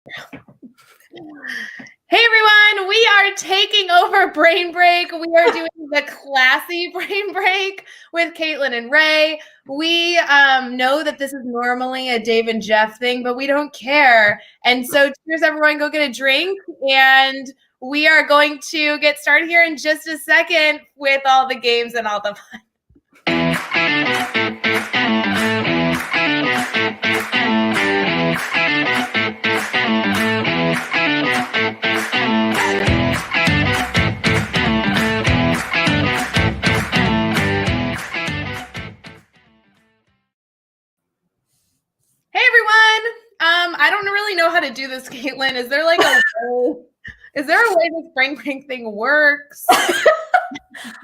Hey everyone, we are taking over Brain Break. We are doing the classy Brain Break with Caitlin and Ray. We know that this is normally a Dave and Jeff thing, but we don't care. And so cheers everyone, go get a drink. And we are going to get started here in just a second with all the games and all the fun. Hey everyone! I don't really know how to do this, Caitlin. Is there like is there a way this Brain Break thing works?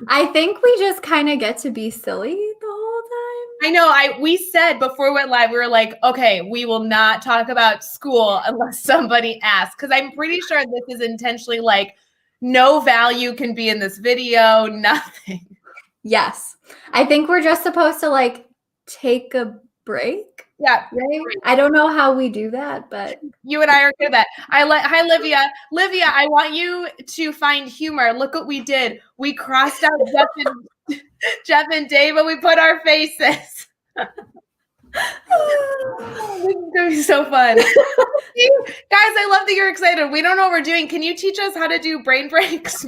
I think we just kind of get to be silly the whole time. I know. We said before we went live, we were like, okay, we will not talk about school unless somebody asks, because I'm pretty sure this is intentionally like no value can be in this video, nothing. Yes. I think we're just supposed to like take a break. Yeah. Right? I don't know how we do that, but you and I are good at that. Hi, Livia. Livia, I want you to find humor. Look what we did. We crossed out Jeff and Dave, and we put our faces. This is going to be so fun. Guys, I love that you're excited. We don't know what we're doing. Can you teach us how to do brain breaks?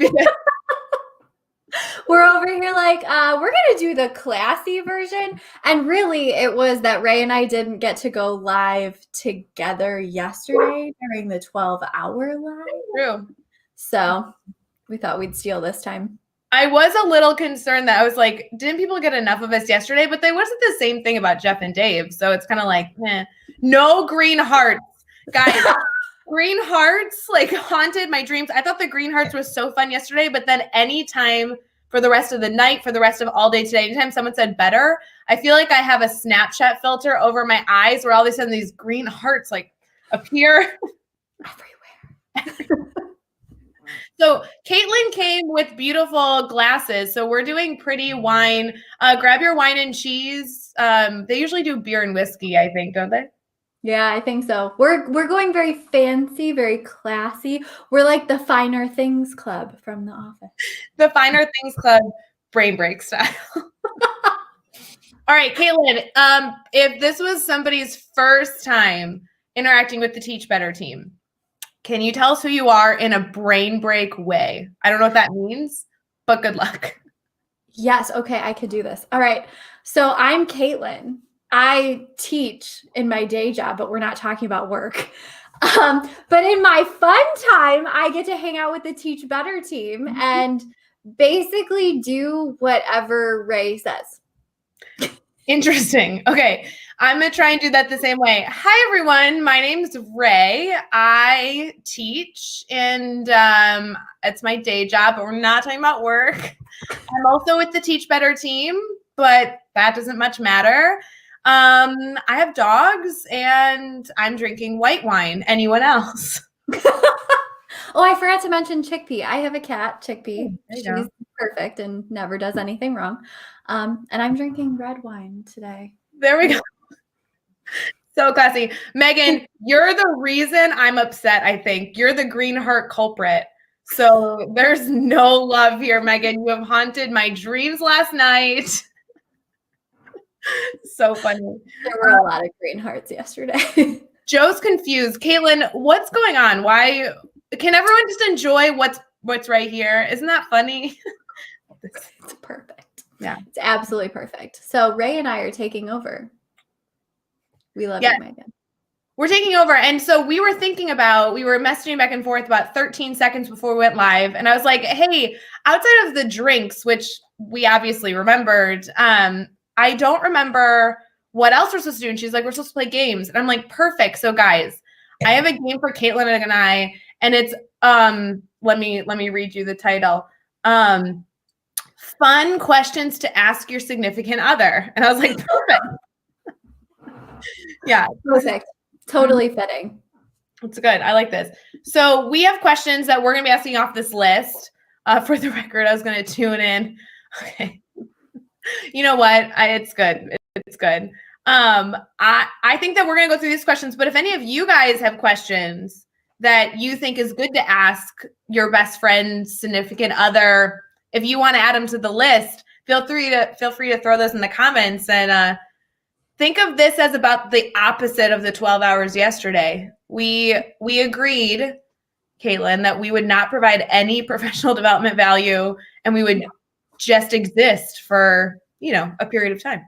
We're over here like, we're going to do the classy version. And really, it was that Ray and I didn't get to go live together yesterday during the 12-hour live. True. So we thought we'd steal this time. I was a little concerned that I was like, didn't people get enough of us yesterday? But they wasn't the same thing about Jeff and Dave. So it's kind of like, no green hearts. Guys, green hearts like haunted my dreams. I thought the green hearts was so fun yesterday, but then anytime for the rest of the night, for the rest of all day today, anytime someone said better, I feel like I have a Snapchat filter over my eyes where all of a sudden these green hearts like appear everywhere. So Caitlin came with beautiful glasses. So we're doing pretty wine. Grab your wine and cheese. They usually do beer and whiskey, I think, don't they? Yeah, I think so. We're going very fancy, very classy. We're like the Finer Things Club from The Office. The Finer Things Club brain break style. All right, Caitlin, if this was somebody's first time interacting with the Teach Better team, can you tell us who you are in a brain break way? I don't know what that means, but good luck. Yes, okay, I could do this. All right, so I'm Caitlin. I teach in my day job, but we're not talking about work. But in my fun time, I get to hang out with the Teach Better team and basically do whatever Ray says. Interesting. Okay, I'm going to try and do that the same way. Hi, everyone. My name's Ray. I teach, and it's my day job, but we're not talking about work. I'm also with the Teach Better team, but that doesn't much matter. I have dogs, and I'm drinking white wine. Anyone else? Oh, I forgot to mention Chickpea. I have a cat, Chickpea. She's perfect and never does anything wrong. And I'm drinking red wine today. There we go. So classy. Megan, you're the reason I'm upset, I think. You're the green heart culprit. So there's no love here, Megan. You have haunted my dreams last night. So funny. There were a lot of green hearts yesterday. Joe's confused. Caitlin, what's going on? Why can everyone just enjoy what's right here? Isn't that funny? It's perfect. Yeah. It's absolutely perfect. So Ray and I are taking over. We love you, Megan. We're taking over. And so we were messaging back and forth about 13 seconds before we went live. And I was like, hey, outside of the drinks, which we obviously remembered, I don't remember what else we're supposed to do. And she's like, we're supposed to play games. And I'm like, perfect. So guys, I have a game for Caitlin and I, and it's, let me read you the title. Fun questions to ask your significant other. And I was like, perfect. Yeah. Perfect. Totally fitting. It's good. I like this. So we have questions that we're going to be asking off this list. For the record, I was going to tune in. Okay. You know what? It's good. It's good. I think that we're going to go through these questions, but if any of you guys have questions that you think is good to ask your best friend, significant other, if you want to add them to the list, feel free to throw those in the comments. And think of this as about the opposite of the 12 hours yesterday. We agreed, Caitlin, that we would not provide any professional development value, and we would just exist for, a period of time.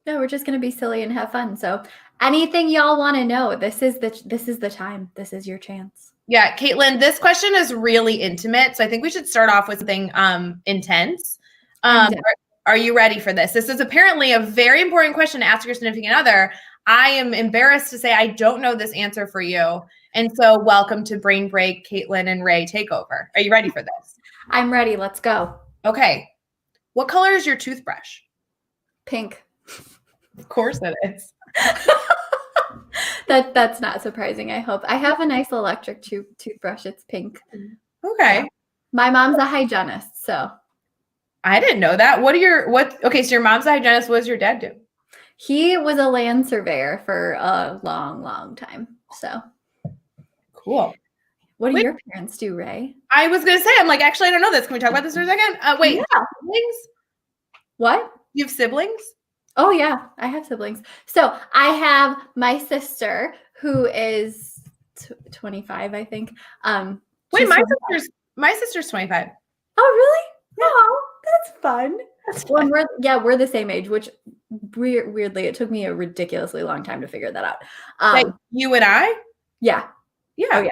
No, we're just going to be silly and have fun. So anything y'all want to know, this is the time. This is your chance. Yeah, Caitlin, this question is really intimate. So I think we should start off with something intense. Are you ready for this? This is apparently a very important question to ask your significant other. I am embarrassed to say I don't know this answer for you. And so welcome to Brain Break, Caitlin and Ray Takeover. Are you ready for this? I'm ready. Let's go. Okay. What color is your toothbrush? Pink. Of course it is. That's not surprising, I hope. I have a nice electric toothbrush. It's pink. Okay. My mom's a hygienist, so. I didn't know that. Okay, so your mom's a hygienist. What does your dad do? He was a land surveyor for a long, long time. So. Cool. What do your parents do, Ray? I was going to say, I'm like, actually, I don't know this. Can we talk about this for a second? Wait, yeah. Siblings? What? You have siblings? Oh, yeah. I have siblings. So I have my sister who is 25, I think. Wait, my sister's 25. Oh, really? Oh, that's fun. Well, we're the same age, which weirdly, it took me a ridiculously long time to figure that out. Like you and I? Yeah. Yeah. Oh, yeah.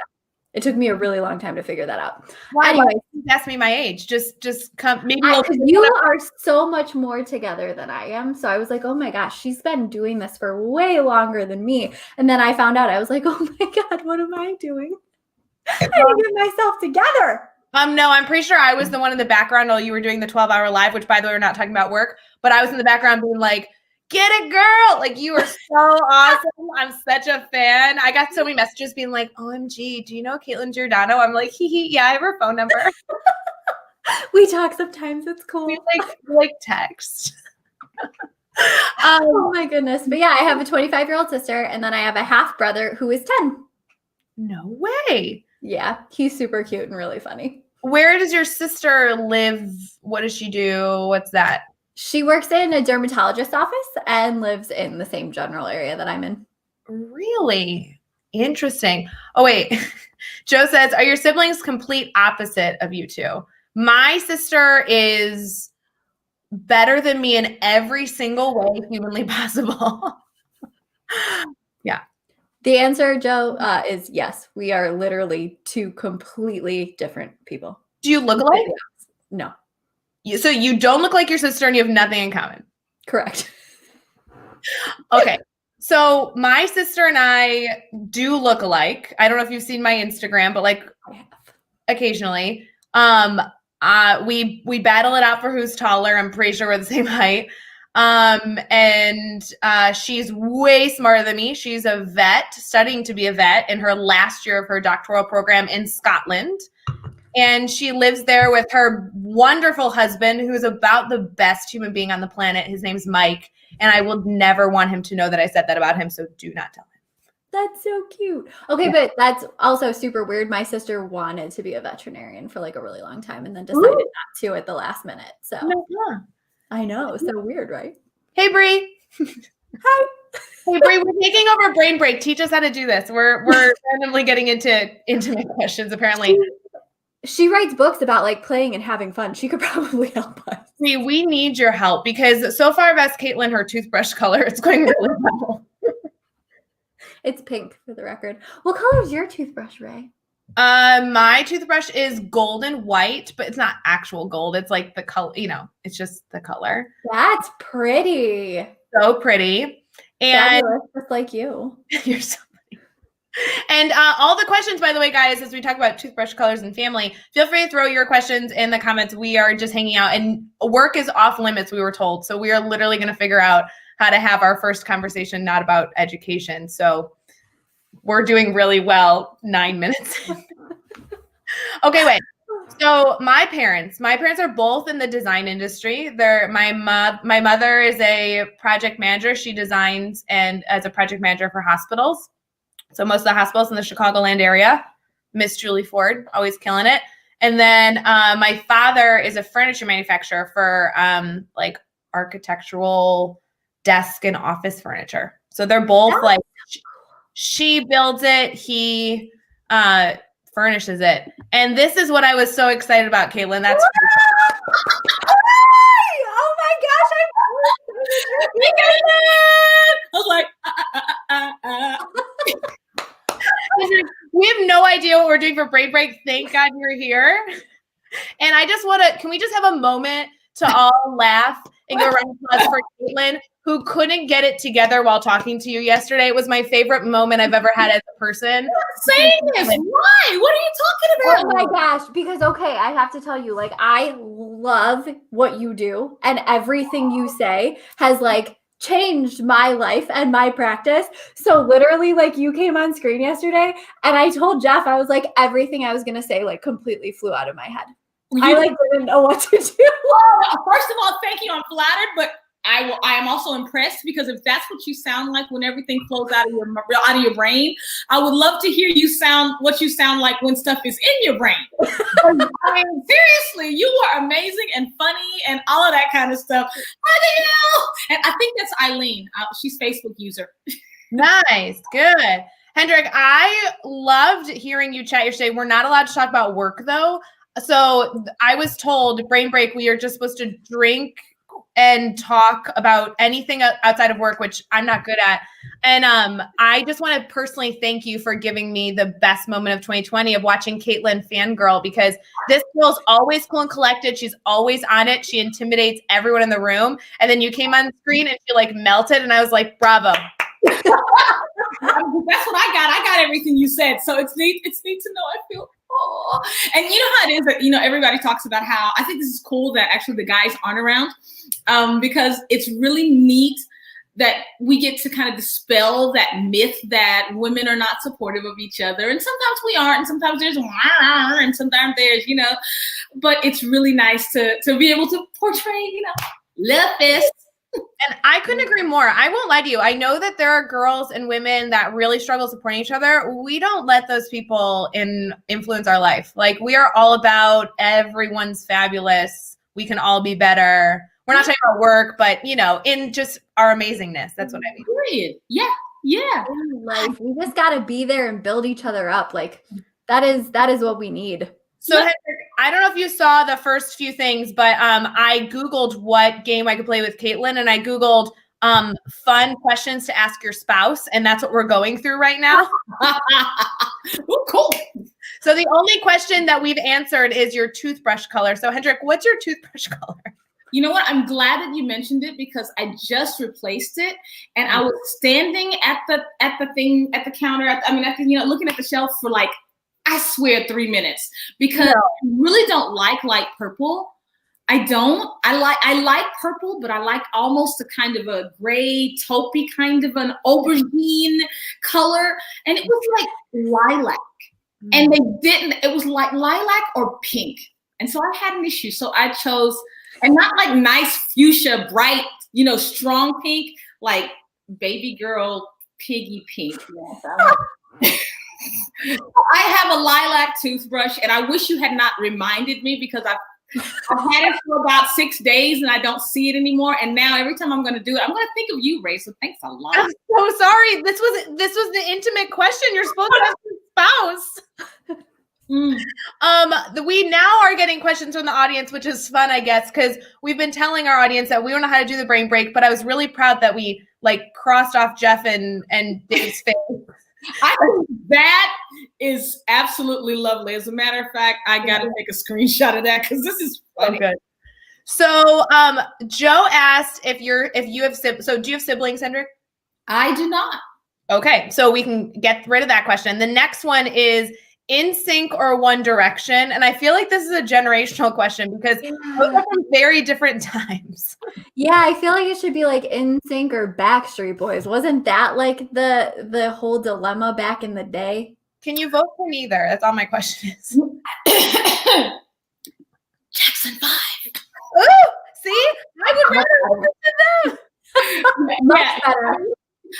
It took me a really long time to figure that out. Why? Anyway, ask me my age. Just come. Maybe you are so much more together than I am. So I was like, oh my gosh, she's been doing this for way longer than me. And then I found out, I was like, oh my God, what am I doing? I need to get myself together. No, I'm pretty sure I was the one in the background while you were doing the 12-hour live, which by the way, we're not talking about work, but I was in the background being like, get it, girl. Like, you are so awesome. I'm such a fan. I got so many messages being like, OMG, do you know Caitlin Giordano? I'm like, yeah, I have her phone number. We talk sometimes. It's cool. We like text. Oh my goodness. But yeah, I have a 25-year-old sister, and then I have a half brother who is 10. No way. Yeah, he's super cute and really funny. Where does your sister live? What does she do? What's that? She works in a dermatologist's office and lives in the same general area that I'm in. Really? Interesting. Oh, wait. Joe says, are your siblings complete opposite of you two? My sister is better than me in every single way humanly possible. Yeah. The answer, Joe, is yes. We are literally two completely different people. Do you look alike? No. So you don't look like your sister and you have nothing in common? Correct. Okay. So my sister and I do look alike. I don't know if you've seen my Instagram, but like occasionally. We battle it out for who's taller. I'm pretty sure we're the same height. And she's way smarter than me. She's a vet, studying to be a vet in her last year of her doctoral program in Scotland. And she lives there with her wonderful husband, who's about the best human being on the planet. His name's Mike. And I will never want him to know that I said that about him. So do not tell him. That's so cute. Okay, yeah. But that's also super weird. My sister wanted to be a veterinarian for like a really long time and then decided not to at the last minute. So I know. So weird, right? Hey, Bree. Hi. Hey, Bree, we're taking over Brain Break. Teach us how to do this. We're randomly getting into intimate questions, apparently. She writes books about like playing and having fun. She could probably help us. See, we need your help because so far I've asked Caitlin her toothbrush color. It's going really well. It's pink for the record. What color is your toothbrush, Ray? My toothbrush is gold and white, but it's not actual gold. It's like the color, it's just the color. That's pretty. So pretty. And just like you. You're so funny. And all the questions, by the way, guys, as we talk about toothbrush colors and family, feel free to throw your questions in the comments. We are just hanging out and work is off limits, we were told. So we are literally going to figure out how to have our first conversation not about education. So we're doing really well 9 minutes. Okay, wait. So my parents are both in the design industry. My mother is a project manager. She designs and as a project manager for hospitals. So most of the hospitals in the Chicagoland area. Miss Julie Ford, always killing it. And then my father is a furniture manufacturer for like architectural desk and office furniture. So they're both like, she builds it, he furnishes it. And this is what I was so excited about, Caitlin. That's oh my gosh, I was like, we have no idea what we're doing for Brain Break. Thank God you're here. And I just want to, can we just have a moment to all laugh and go around applause for Caitlin, who couldn't get it together while talking to you yesterday? It was my favorite moment I've ever had as a person. saying this. Why? What are you talking about? oh my gosh, because okay, I have to tell you, like, I love what you do, and everything you say has like changed my life and my practice. So literally, like, you came on screen yesterday and I told Jeff, I was like, everything I was gonna say like completely flew out of my head. I like didn't know what to do. First of all, thank you. I'm flattered, but I am also impressed, because if that's what you sound like when everything flows out of your brain, I would love to hear what you sound like when stuff is in your brain. I mean, seriously, you are amazing and funny and all of that kind of stuff. What the hell? And I think that's Eileen. She's Facebook user. Nice, good. Hendrik, I loved hearing you chat yesterday. We're not allowed to talk about work though. So I was told, Brain Break, we are just supposed to drink and talk about anything outside of work, which I'm not good at. And I just want to personally thank you for giving me the best moment of 2020 of watching Caitlin fangirl, because this girl's always cool and collected. She's always on it. She intimidates everyone in the room. And then you came on screen and she like melted, and I was like, bravo. That's what I got. I got everything you said. So it's neat to know I feel. Oh. And you know how it is that, everybody talks about how, I think this is cool that actually the guys aren't around, because it's really neat that we get to kind of dispel that myth that women are not supportive of each other. And sometimes we aren't, and sometimes there's, and sometimes there's, but it's really nice to be able to portray, love fest. And I couldn't agree more. I won't lie to you. I know that there are girls and women that really struggle supporting each other. We don't let those people influence our life. Like, we are all about everyone's fabulous. We can all be better. We're not talking about work, but in just our amazingness. That's what I mean. Period. Yeah. Like, we just got to be there and build each other up. Like, that is what we need. So Hendrik, I don't know if you saw the first few things, but I Googled what game I could play with Caitlin, and I Googled fun questions to ask your spouse, and that's what we're going through right now. Ooh, cool. So the only question that we've answered is your toothbrush color. So Hendrik, what's your toothbrush color? You know what? I'm glad that you mentioned it, because I just replaced it, and I was standing at the counter, looking at the shelf for like, I swear 3 minutes, because I really don't like light purple. I don't. I like purple, but I like almost a kind of a gray taupey kind of an aubergine color, and it was like lilac. And it was like lilac or pink. And so I had an issue. So I chose, and not like nice fuchsia, bright, strong pink, like baby girl piggy pink. I have a lilac toothbrush, and I wish you had not reminded me, because I've had it for about 6 days and I don't see it anymore. And now every time I'm going to do it, I'm going to think of you, Ray. So thanks a lot. I'm so sorry. This was the intimate question you're supposed to ask your spouse. We now are getting questions from the audience, which is fun, I guess, because we've been telling our audience that we don't know how to do the brain break, but I was really proud that we like crossed off Jeff and Dave's face. I think that is absolutely lovely. As a matter of fact, I got to take a screenshot of that, because this is funny. Okay. So Joe asked if you have siblings. So do you have siblings, Hendrik? I do not. Okay, so we can get rid of that question. The next one is NSYNC or One Direction, and I feel like this is a generational question, because those are from very different times. Yeah, I feel like it should be like NSYNC or Backstreet Boys. Wasn't that like the whole dilemma back in the day? Can you vote for neither? That's all my question is. would rather listen to them. Much better.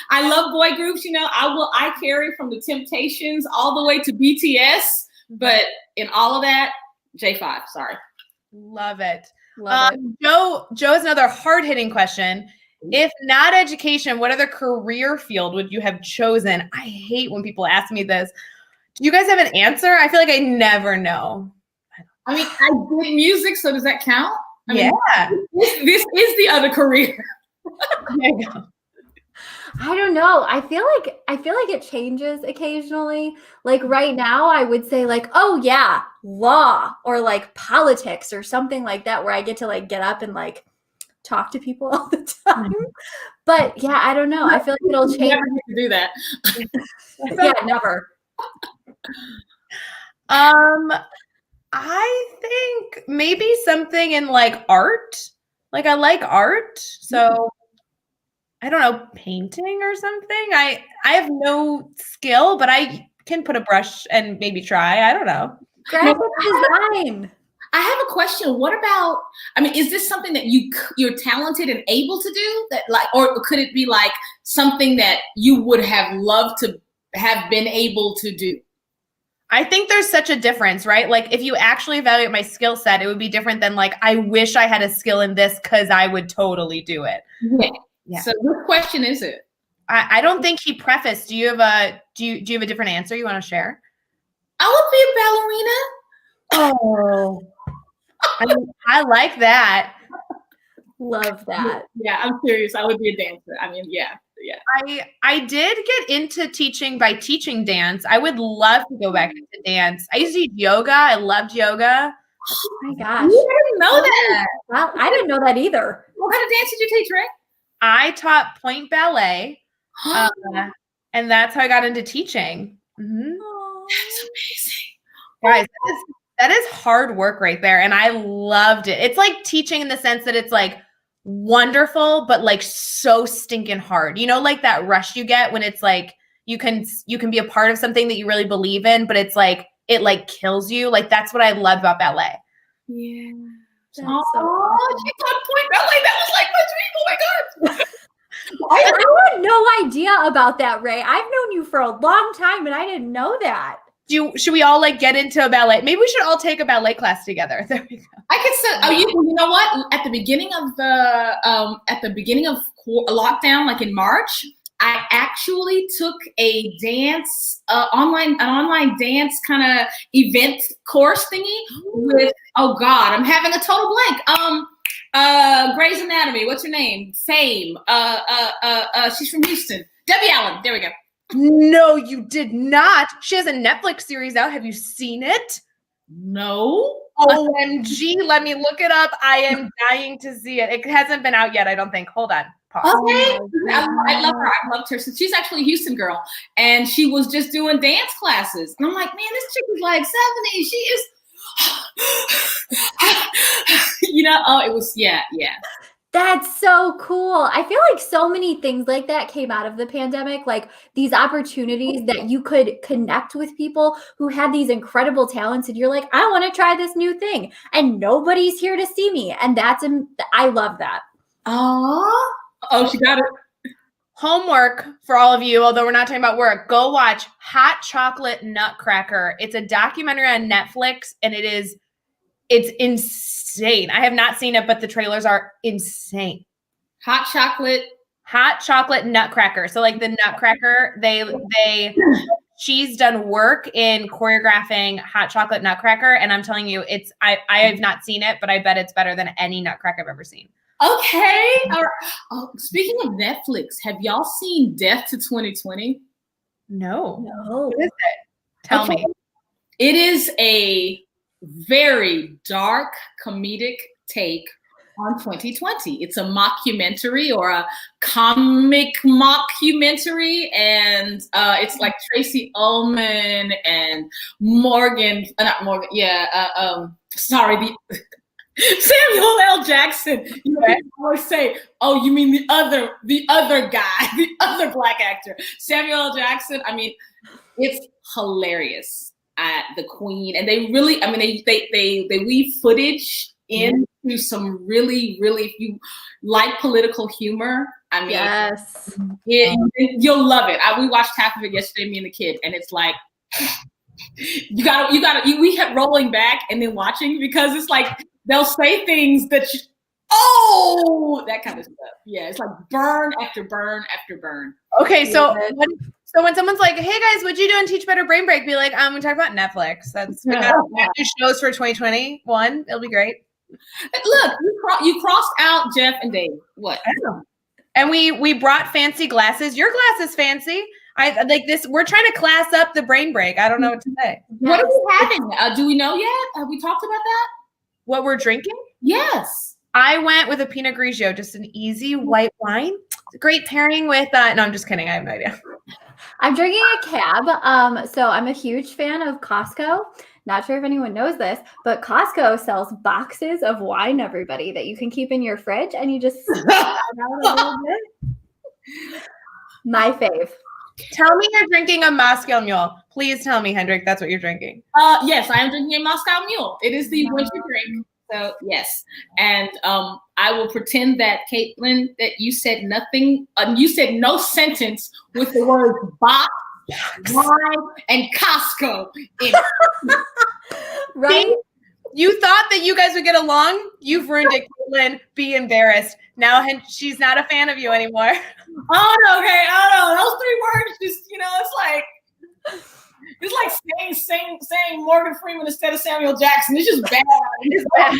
I love boy groups. I carry from the Temptations all the way to BTS, but in all of that, J5. Sorry. Love it. Love it. Joe has another hard-hitting question. If not education, what other career field would you have chosen? I hate when people ask me this. Do you guys have an answer? I feel like I never know. I mean, I did music, so does that count? I mean, this is the other career. There you go. I don't know. I feel like it changes occasionally. Like right now, I would say like, oh yeah, law or like politics or something like that, where I get to like get up and like talk to people all the time. Mm-hmm. But yeah, I don't know. I feel like it'll change. Never get to do that. Yeah, never. I think maybe something in like art. Like I like art, so I don't know, painting or something. I have no skill, but I can put a brush and maybe try. I don't know. Graphic design. I have a question. What about, I mean, is this something that you're talented and able to do that, like, or could it be like something that you would have loved to have been able to do? I think there's such a difference, right? Like if you actually evaluate my skill set, it would be different than like, I wish I had a skill in this because I would totally do it. Yeah. So what question is it? I don't think he prefaced. Do you have a different answer you want to share? I would be a ballerina. Oh, I like that. Love that. Yeah, I'm serious. I would be a dancer. I mean, yeah. I did get into teaching by teaching dance. I would love to go back into dance. I used to do yoga. I loved yoga. Oh my gosh. You didn't know that. Well, I didn't know that either. What kind of dance did you teach, Rick? I taught point ballet, and that's how I got into teaching. Mm-hmm. That's amazing. Guys, that is hard work right there, and I loved it. It's like teaching in the sense that it's like wonderful, but like so stinking hard. You know, like that rush you get when it's like you can be a part of something that you really believe in, but it's like it like kills you. Like that's what I love about ballet. Yeah. That's Oh, so awesome. she taught point ballet. That was like my dream. Oh my god. I had no idea about that, Ray. I've known you for a long time, and I didn't know that. Should we all like get into a ballet? Maybe we should all take a ballet class together. There we go. I could say, oh, you know what? At the beginning of lockdown, like in March, I actually took a dance, online dance kind of event course thingy with, oh God, I'm having a total blank. Grey's Anatomy, what's her name? Same. She's from Houston. Debbie Allen, there we go. No, you did not. She has a Netflix series out. Have you seen it? No. OMG, let me look it up. I am dying to see it. It hasn't been out yet, I don't think. Hold on. Pause. Okay. I love her. I loved her. So she's actually a Houston girl. And she was just doing dance classes. And I'm like, man, this chick is like 70. She is, it was, yeah. That's so cool. I feel like so many things like that came out of the pandemic, like these opportunities that you could connect with people who had these incredible talents. And you're like, I want to try this new thing. And nobody's here to see me. And I love that. Oh, she got it. Homework for all of you, although we're not talking about work, go watch Hot Chocolate Nutcracker. It's a documentary on Netflix, and it's insane. I have not seen it, but the trailers are insane. Hot chocolate nutcracker. So like the Nutcracker, she's done work in choreographing Hot Chocolate Nutcracker, and I'm telling you, I have not seen it, but I bet it's better than any Nutcracker I've ever seen. Okay. All right. Oh, speaking of Netflix, have y'all seen Death to 2020? No. No. What is it? Tell me. It is a very dark comedic take on 2020. It's a mockumentary or a comic mockumentary, and it's like Tracy Ullman and Samuel L. Jackson. You know, people always say, "Oh, you mean the other guy, the other black actor, Samuel L. Jackson." I mean, it's hilarious. The Queen, and they really, I mean, they weave footage in to some really, really, if you like political humor, I mean, Yes. you'll love it. We watched half of it yesterday, me and the kid, and it's like, we kept rolling back and then watching because it's like, they'll say things that that kind of stuff. Yeah, it's like burn after burn after burn. Okay, so when someone's like, "Hey guys, what'd you do on Teach Better Brain Break?" Be like, we talk about Netflix. We got new shows for 2021. It'll be great." Look, you crossed out Jeff and Dave. What? I know. And we brought fancy glasses. Your glass is fancy. I like this. We're trying to class up the brain break. I don't know what to say. Yes. What are we having? Do we know yet? Have we talked about that? What we're drinking? Yes. I went with a Pinot Grigio, just an easy white wine. It's a great pairing with. No, I'm just kidding. I have no idea. I'm drinking a cab. So I'm a huge fan of Costco. Not sure if anyone knows this, but Costco sells boxes of wine, everybody, that you can keep in your fridge, and you just out a little bit. My fave. Tell me you're drinking a Moscow Mule. Please tell me, Hendrik, that's what you're drinking. Yes, I am drinking a Moscow Mule. It is the winter drink. So yes, and I will pretend that, Caitlin, that you said nothing. You said no sentence with the words box, wine, and Costco in it. Right? See? You thought that you guys would get along. You've ruined it, Caitlin. Be embarrassed. Now she's not a fan of you anymore. Oh no, okay. Oh no, those three words just, it's like saying Morgan Freeman instead of Samuel Jackson. It's just bad. It's bad.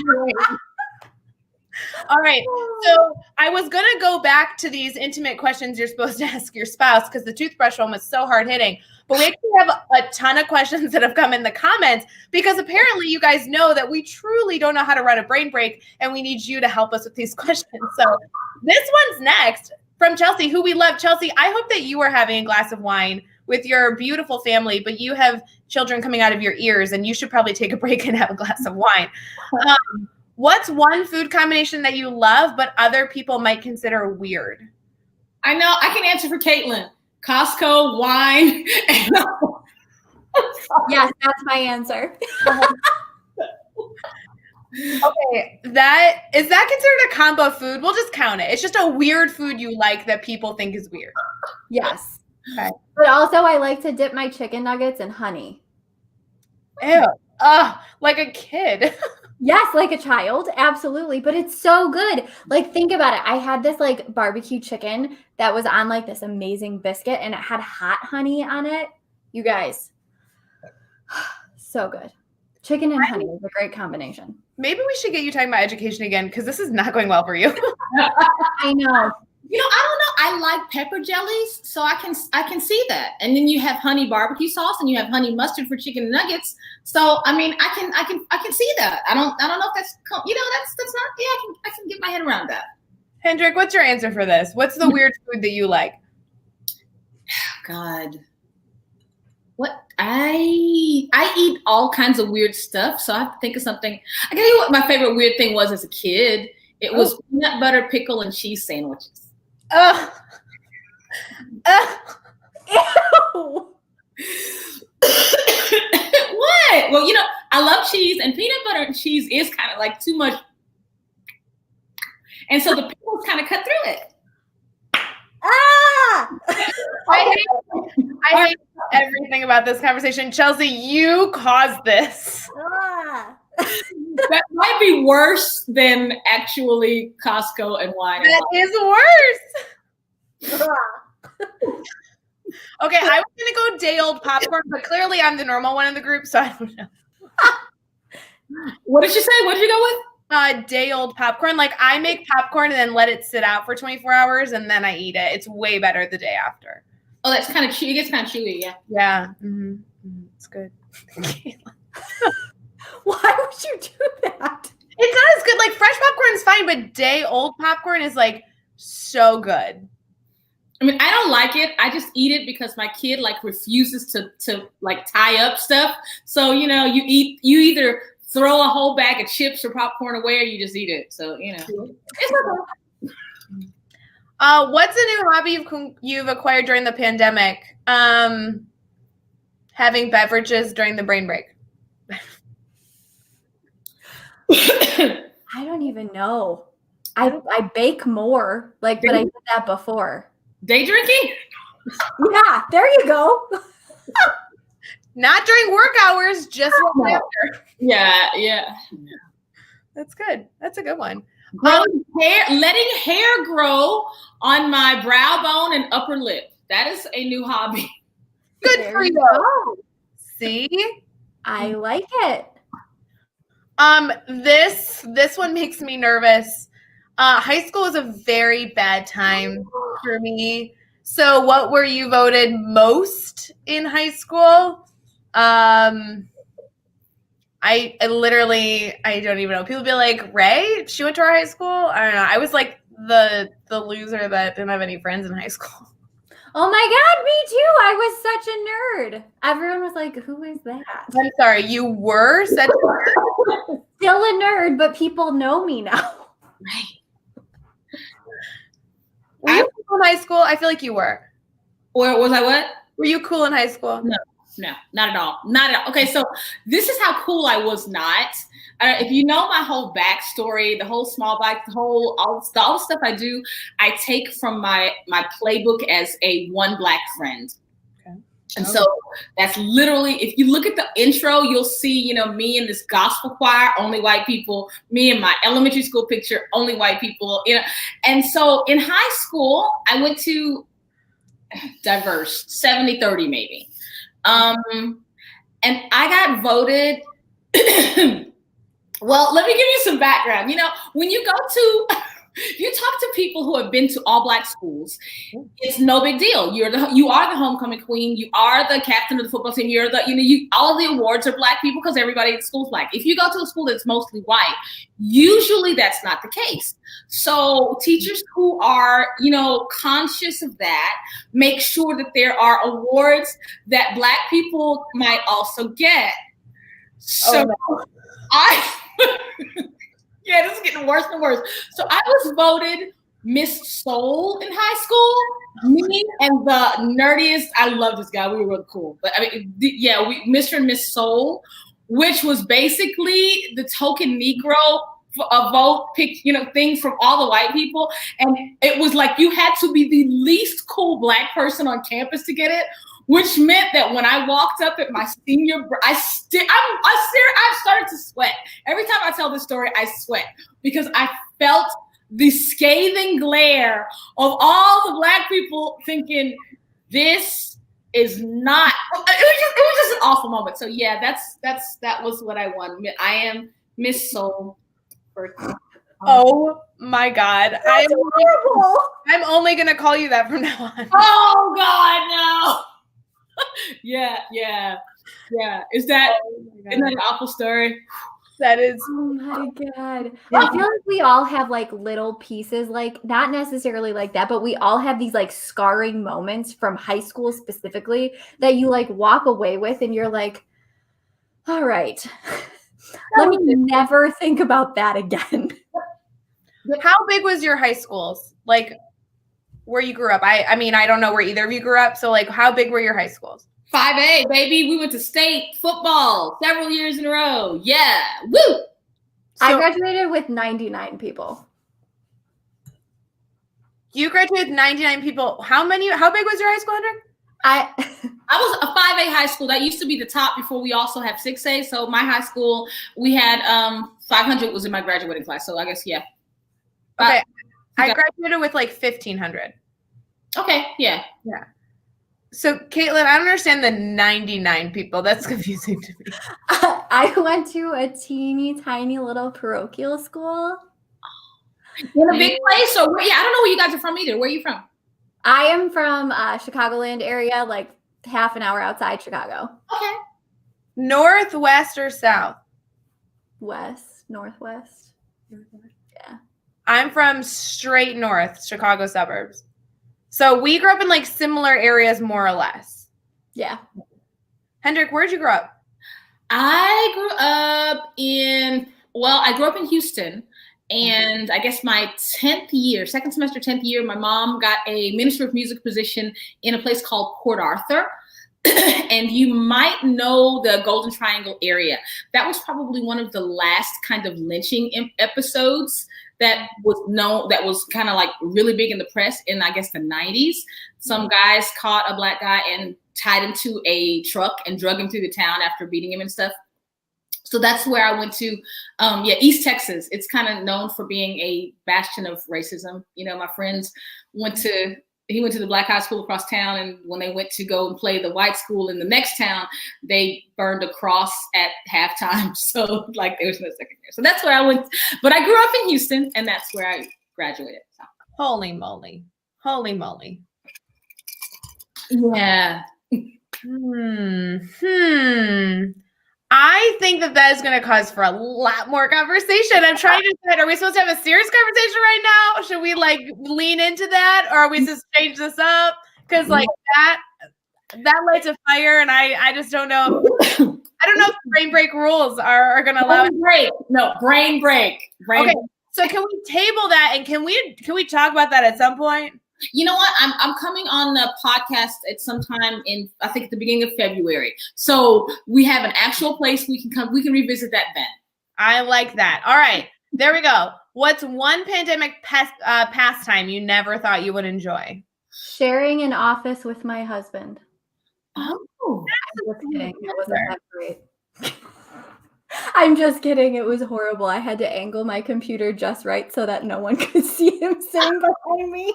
All right. So I was going to go back to these intimate questions you're supposed to ask your spouse because the toothbrush one was so hard hitting. But we actually have a ton of questions that have come in the comments because apparently you guys know that we truly don't know how to run a brain break and we need you to help us with these questions. So this one's next from Chelsea, who we love. Chelsea, I hope that you are having a glass of wine with your beautiful family, but you have children coming out of your ears and you should probably take a break and have a glass of wine. What's one food combination that you love, but other people might consider weird? I know. I can answer for Caitlin. Costco, wine. Yes, that's my answer. Okay, is that considered a combo food? We'll just count it. It's just a weird food you like that people think is weird. Yes. Okay. But also I like to dip my chicken nuggets in honey. Ew. Like a kid. Yes, like a child, absolutely. But it's so good. Like, think about it. I had this like barbecue chicken that was on like this amazing biscuit and it had hot honey on it. You guys, so good. Chicken and honey is a great combination. Maybe we should get you talking about education again because this is not going well for you. I know. I don't know. I like pepper jellies, so I can see that. And then you have honey barbecue sauce, and you have honey mustard for chicken nuggets. So I mean, I can see that. I don't know if that's that's not. Yeah, I can get my head around that. Hendrik, what's your answer for this? What's the weird food that you like? God, what I eat all kinds of weird stuff, so I have to think of something. I can tell you what my favorite weird thing was as a kid. It was peanut butter, pickle, and cheese sandwiches. Ew. What? Well, I love cheese, and peanut butter and cheese is kind of like too much. And so the pickles kind of cut through it. I hate everything about this conversation. Chelsea, you caused this. That might be worse than actually Costco and wine. That is worse. Okay, I was going to go day-old popcorn, but clearly I'm the normal one in the group, so I don't know. What did you say? What did you go with? Day-old popcorn. Like, I make popcorn and then let it sit out for 24 hours, and then I eat it. It's way better the day after. Oh, that's kind of chewy. It gets kind of chewy, yeah. Yeah. Mm-hmm. It's good. Why would you do that? It's not as good. Like, fresh popcorn is fine, but day-old popcorn is, like, so good. I mean, I don't like it. I just eat it because my kid like refuses to like tie up stuff. So, you either throw a whole bag of chips or popcorn away or you just eat it. So, it's okay. What's a new hobby you've acquired during the pandemic? Having beverages during the brain break. I don't even know. I bake more, like, but I did that before. Day drinking? Yeah, there you go. Not during work hours, just right after. Yeah. That's good. That's a good one. Growing hair, letting hair grow on my brow bone and upper lip. That is a new hobby. Good There for you you. go. See? I like it. This one makes me nervous. High school was a very bad time for me. So what were you voted most in high school? I literally, I don't even know. People be like, Ray, she went to our high school? I don't know. I was like the loser that didn't have any friends in high school. Oh my God, me too. I was such a nerd. Everyone was like, who is that? I'm sorry, you were such a nerd? Still a nerd, but people know me now. Right. Were you cool in high school? I feel like you were. Or was I what? Were you cool in high school? No, not at all. Not at all. Okay, so this is how cool I was not. If you know my whole backstory, the whole small bike, all the stuff I do, I take from my playbook as a one Black friend. Okay. And so that's literally, if you look at the intro, you'll see, me in this gospel choir, only white people, me in my elementary school picture, only white people, And so in high school, I went to diverse, 70-30 maybe. And I got voted. Well, let me give you some background. When you you talk to people who have been to all Black schools, it's no big deal. You are the homecoming queen. You are the captain of the football team. You're all of the awards are Black people because everybody at school is Black. If you go to a school that's mostly white, usually that's not the case. So teachers who are, conscious of that, make sure that there are awards that Black people might also get. So yeah, this is getting worse and worse. So I was voted Miss Soul in high school. Me and the nerdiest, I love this guy. We were really cool. But Mr. and Miss Soul, which was basically the token Negro a vote pick, thing from all the white people. And it was like you had to be the least cool Black person on campus to get it, which meant that when I walked up at my senior, I started to sweat. Every time I tell this story, I sweat because I felt the scathing glare of all the Black people thinking this is not. It was just an awful moment. So yeah, that was what I won. I am Miss Soul. Oh my God. I'm only going to call you that from now on. Oh God, no. Yeah. Isn't that an awful story? That is. Oh my God. I feel like we all have like little pieces, like not necessarily like that, but we all have these like scarring moments from high school specifically that you like walk away with and you're like, all right, let me never think about that again. How big was your high schools? Like where you grew up? I mean, I don't know where either of you grew up. So like how big were your high schools? 5A, baby. We went to state football several years in a row. Yeah. Woo! I graduated with 99 people. You graduated with 99 people. How big was your high school, Hendrik? I was a 5A high school. That used to be the top before we also have 6A. So my high school, we had 500 was in my graduating class. So I guess, yeah. Okay. I graduated with like 1,500. Okay. Yeah. So, Caitlin, I don't understand the 99 people. That's confusing to me. I went to a teeny tiny little parochial school. In a big place? Or I don't know where you guys are from either. Where are you from? I am from Chicagoland area, like half an hour outside Chicago. Okay. Northwest or south? Northwest. Yeah. I'm from straight north, Chicago suburbs. So we grew up in like similar areas, more or less. Yeah. Hendrik, where'd you grow up? I grew up in Houston. And I guess my 10th year, second semester, 10th year, my mom got a Minister of Music position in a place called Port Arthur. And you might know the Golden Triangle area. That was probably one of the last kind of lynching episodes that was kind of like really big in the press in, I guess, the 90s. Some guys caught a Black guy and tied him to a truck and drug him through the town after beating him and stuff. So that's where I went to. East Texas. It's kind of known for being a bastion of racism. You know, my friends went to the Black high school across town, and when they went to go and play the white school in the next town, they burned a cross at halftime. So like there was no second year. So that's where I went. But I grew up in Houston, and that's where I graduated. So. Holy moly. Holy moly. Yeah. I think that is going to cause for a lot more conversation. I'm trying to decide, are we supposed to have a serious conversation right now? Should we like lean into that, or are we supposed to change this up? Because like that lights a fire, and I just don't know. I don't know if brain break rules are going to allow it. Brain break. Okay, so can we table that, and can we talk about that at some point? You know what? I'm coming on the podcast at some time in, I think, at the beginning of February. So we have an actual place we can come. We can revisit that then. I like that. All right, there we go. What's one pandemic pastime you never thought you would enjoy? Sharing an office with my husband. Oh, I'm just kidding. It wasn't that great. I'm just kidding. It was horrible. I had to angle my computer just right so that no one could see him sitting behind me.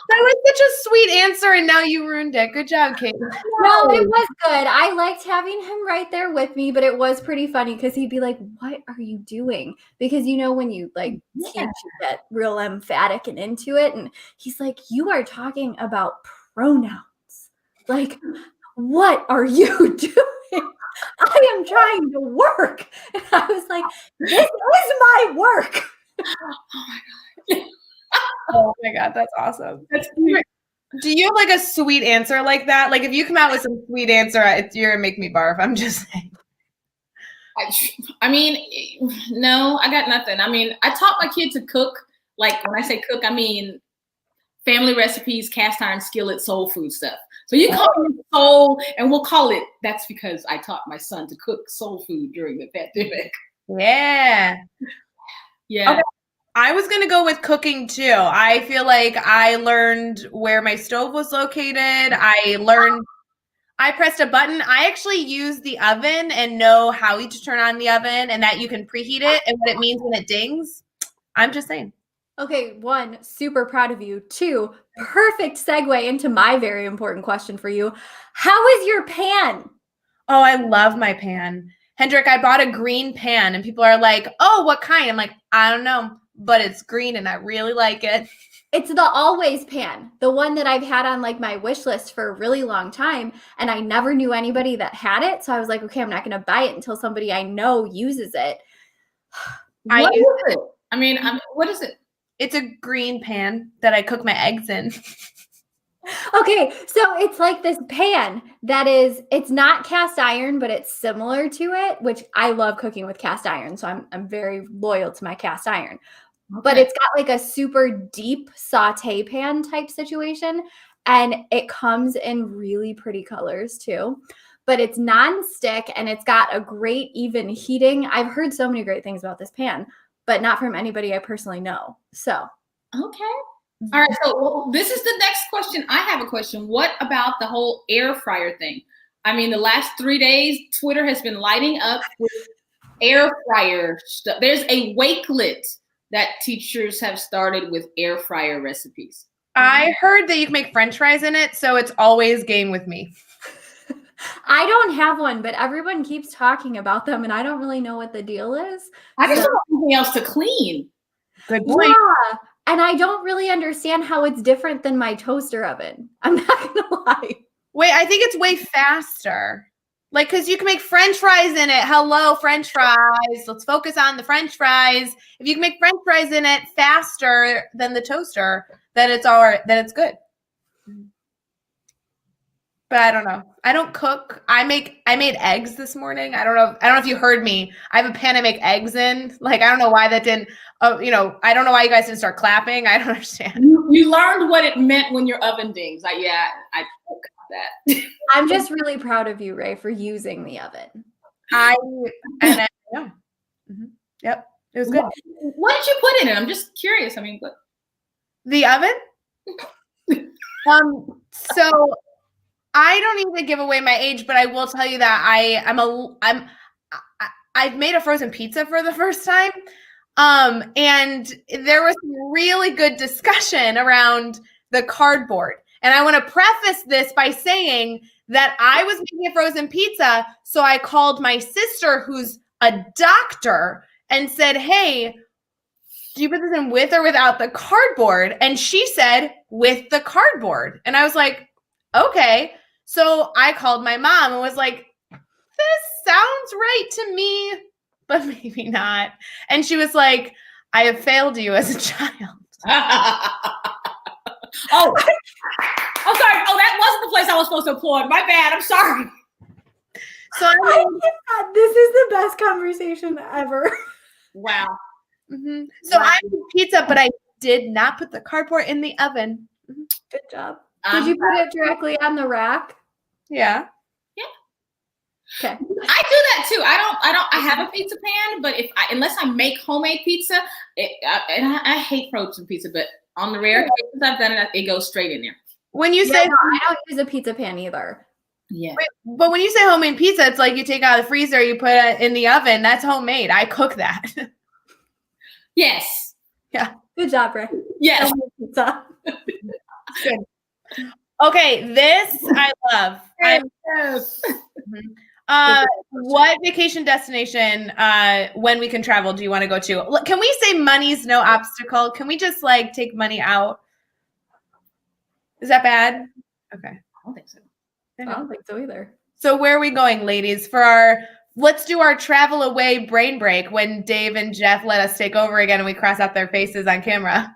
That was such a sweet answer, and now you ruined it. Good job, Kate. No, it was good. I liked having him right there with me, but it was pretty funny because he'd be like, "What are you doing?" Because you know when you like teach, you get real emphatic and into it, and he's like, "You are talking about pronouns. Like, what are you doing? I am trying to work." And I was like, "This is my work." Oh my God, that's awesome. That's cute. Do you have like a sweet answer like that? Like if you come out with some sweet answer, you're gonna make me barf. I'm just saying. I mean, no, I got nothing. I mean, I taught my kid to cook. Like when I say cook, I mean family recipes, cast iron skillet, soul food stuff. So you call it soul, and we'll call it. That's because I taught my son to cook soul food during the pandemic. Yeah. Yeah. Okay. I was going to go with cooking too. I feel like I learned where my stove was located. I pressed a button. I actually use the oven and know how to turn on the oven and that you can preheat it and what it means when it dings. I'm just saying. Okay, 1, super proud of you. 2, perfect segue into my very important question for you. How is your pan? Oh, I love my pan. Hendrik, I bought a green pan and people are like, "Oh, what kind?" I'm like, "I don't know, but it's green and I really like it." It's the Always pan, the one that I've had on like my wish list for a really long time. And I never knew anybody that had it. So I was like, okay, I'm not going to buy it until somebody I know uses it. What is it? I mean, what is it? It's a green pan that I cook my eggs in. Okay, so it's like this pan that it's not cast iron, but it's similar to it, which I love cooking with cast iron. So I'm very loyal to my cast iron. Okay. But it's got like a super deep saute pan type situation, and it comes in really pretty colors too. But it's non-stick and it's got a great even heating. I've heard so many great things about this pan, but not from anybody I personally know. So okay. All right, so this is the next question. I have a question. What about the whole air fryer thing? I mean, the last 3 days, Twitter has been lighting up with air fryer stuff. There's a wakelet that teachers have started with air fryer recipes. I heard that you can make French fries in it, so it's always game with me. I don't have one, but everyone keeps talking about them, and I don't really know what the deal is. I just don't have anything else to clean. Good point. Yeah. And I don't really understand how it's different than my toaster oven. I'm not going to lie. Wait, I think it's way faster. Like, because you can make French fries in it. Hello, French fries. Let's focus on the French fries. If you can make French fries in it faster than the toaster, then it's all right. Then it's good. But I don't know. I don't cook. I made eggs this morning. I don't know if you heard me. I have a pan I make eggs in. Like, I don't know why that didn't. I don't know why you guys didn't start clapping. I don't understand. You learned what it meant when your oven dings. I cook. that. I'm just really proud of you, Ray, for using the oven. Yeah. Mm-hmm. Yep. It was good. What did you put in it? I'm just curious. I mean, what? The oven? So I don't need to give away my age, but I will tell you that I've made a frozen pizza for the first time. And there was some really good discussion around the cardboard. And I want to preface this by saying that I was making a frozen pizza. So I called my sister, who's a doctor, and said, hey, do you put this in with or without the cardboard? And she said, with the cardboard. And I was like, okay. So I called my mom and was like, this sounds right to me, but maybe not. And she was like, I have failed you as a child. Oh, I'm sorry. Oh, that wasn't the place I was supposed to applaud. My bad. I'm sorry. So this is the best conversation ever. Wow. Mm-hmm. So I made pizza, but I did not put the cardboard in the oven. Mm-hmm. Good job. Did you put it directly on the rack? Yeah. Okay. I do that too. I have a pizza pan, but unless I make homemade pizza, I hate frozen pizza, but on the rare occasions I've done it, it goes straight in there. When you say, I don't use a pizza pan either. Yeah. But when you say homemade pizza, it's like you take out of the freezer, you put it in the oven. That's homemade. I cook that. Yes. Yeah. Good job, Ray. Yes. Pizza. Good. Okay, this I love. Yes. What vacation destination when we can travel do you want to go to? Can we say money's no obstacle? Can we just like take money out? Is that bad? Okay. I don't think so. I don't think so either. So where are we going, ladies? Let's do our travel away brain break when Dave and Jeff let us take over again and we cross out their faces on camera.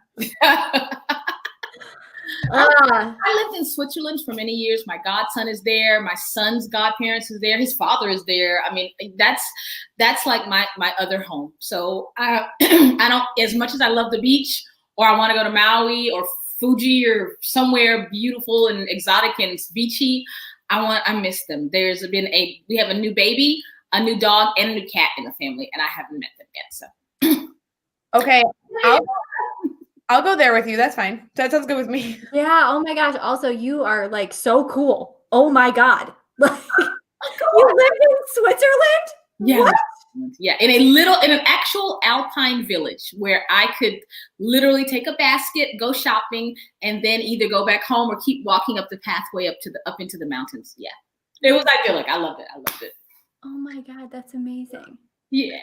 I lived in Switzerland for many years. My godson is there. My son's godparents is there. His father is there. I mean, that's like my other home. So I don't, as much as I love the beach or I want to go to Maui or Fuji or somewhere beautiful and exotic and beachy, I miss them. We have a new baby, a new dog, and a new cat in the family, and I haven't met them yet. So okay. I'll go there with you. That's fine. That sounds good with me. Yeah. Oh my gosh. Also, you are like so cool. Oh my God. Like, you live in Switzerland? Yeah. What? Yeah. In an actual alpine village where I could literally take a basket, go shopping, and then either go back home or keep walking up the pathway up into the mountains. Yeah. It was idyllic. I loved it. Oh my God. That's amazing. Yeah.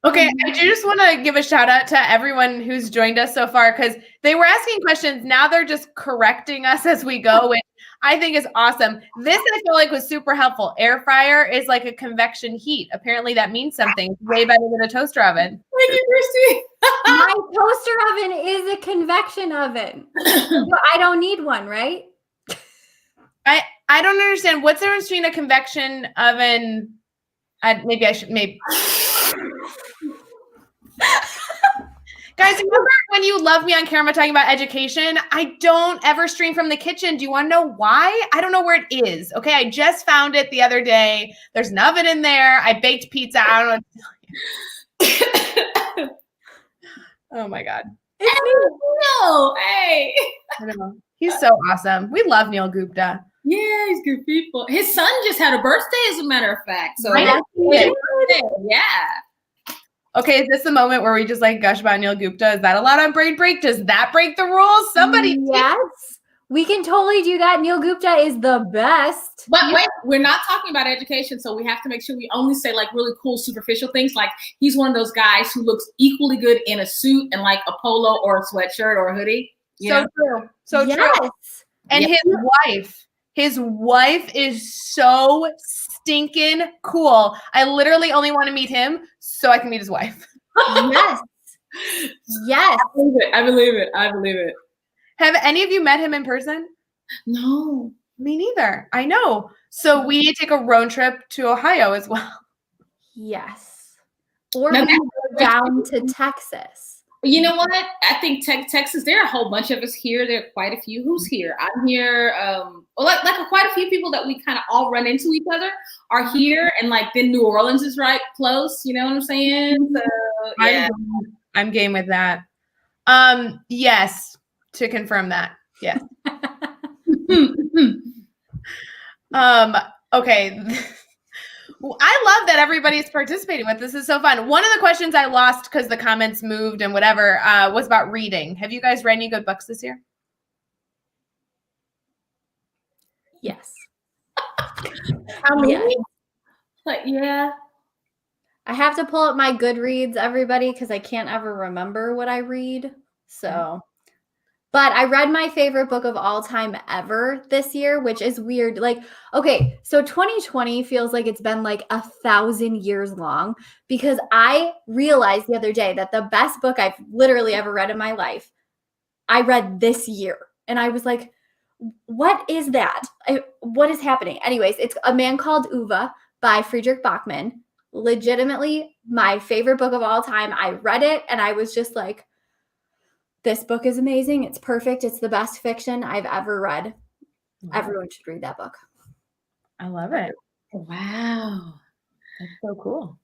Okay, I do just want to give a shout out to everyone who's joined us so far because they were asking questions. Now they're just correcting us as we go, which I think is awesome. This I feel like was super helpful. Air fryer is like a convection heat. Apparently that means something. It's way better than a toaster oven. Thank you, Christy. My toaster oven is a convection oven. So I don't need one, right? I don't understand. What's the difference between a convection oven? Maybe. Guys, remember when you love me on camera talking about education? I don't ever stream from the kitchen. Do you want to know why? I don't know where it is. Okay, I just found it the other day. There's an oven in there. I baked pizza. I don't know what to tell you. Oh my God. No, hey. I know. He's so awesome. We love Neil Gupta. Yeah, he's good people. His son just had a birthday, as a matter of fact. So Right? yeah. Okay, is this the moment where we just like gush about Neil Gupta? Is that allowed on Brain Break? Does that break the rules? Somebody Yes. We can totally do that. Neil Gupta is the best. But wait, we're not talking about education, so we have to make sure we only say like really cool, superficial things. Like he's one of those guys who looks equally good in a suit and like a polo or a sweatshirt or a hoodie. True. So yes. true. And his wife is so stinking cool. I literally only want to meet him so I can meet his wife. Yes. Yes. I believe it. Have any of you met him in person? No. Me neither. I know. So we need to take a road trip to Ohio as well. Yes. Or Now we go down to Texas. You know what? I think Texas, there are a whole bunch of us here. There are quite a few. Who's here? I'm here. Quite a few people that we kind of all run into each other are here. And like then New Orleans is right close. You know what I'm saying? So yeah. I'm game with that. Yes, to confirm that. Yes. Okay. I love that everybody's participating with this. Is so fun. One of the questions I lost because the comments moved and whatever was about reading. Have you guys read any good books this year? Yes. How many? Yeah. Like, yeah. I have to pull up my Goodreads, everybody, because I can't ever remember what I read. So, but I read my favorite book of all time ever this year, which is weird. Like, okay, so 2020 feels like it's been like 1,000 years long because I realized the other day that the best book I've literally ever read in my life, I read this year. And I was like, what is that? What is happening? Anyways, it's A Man Called Uwe by Friedrich Bachmann. Legitimately my favorite book of all time. I read it and I was just like, this book is amazing. It's perfect. It's the best fiction I've ever read. Wow. Everyone should read that book. I love it. Wow. That's so cool.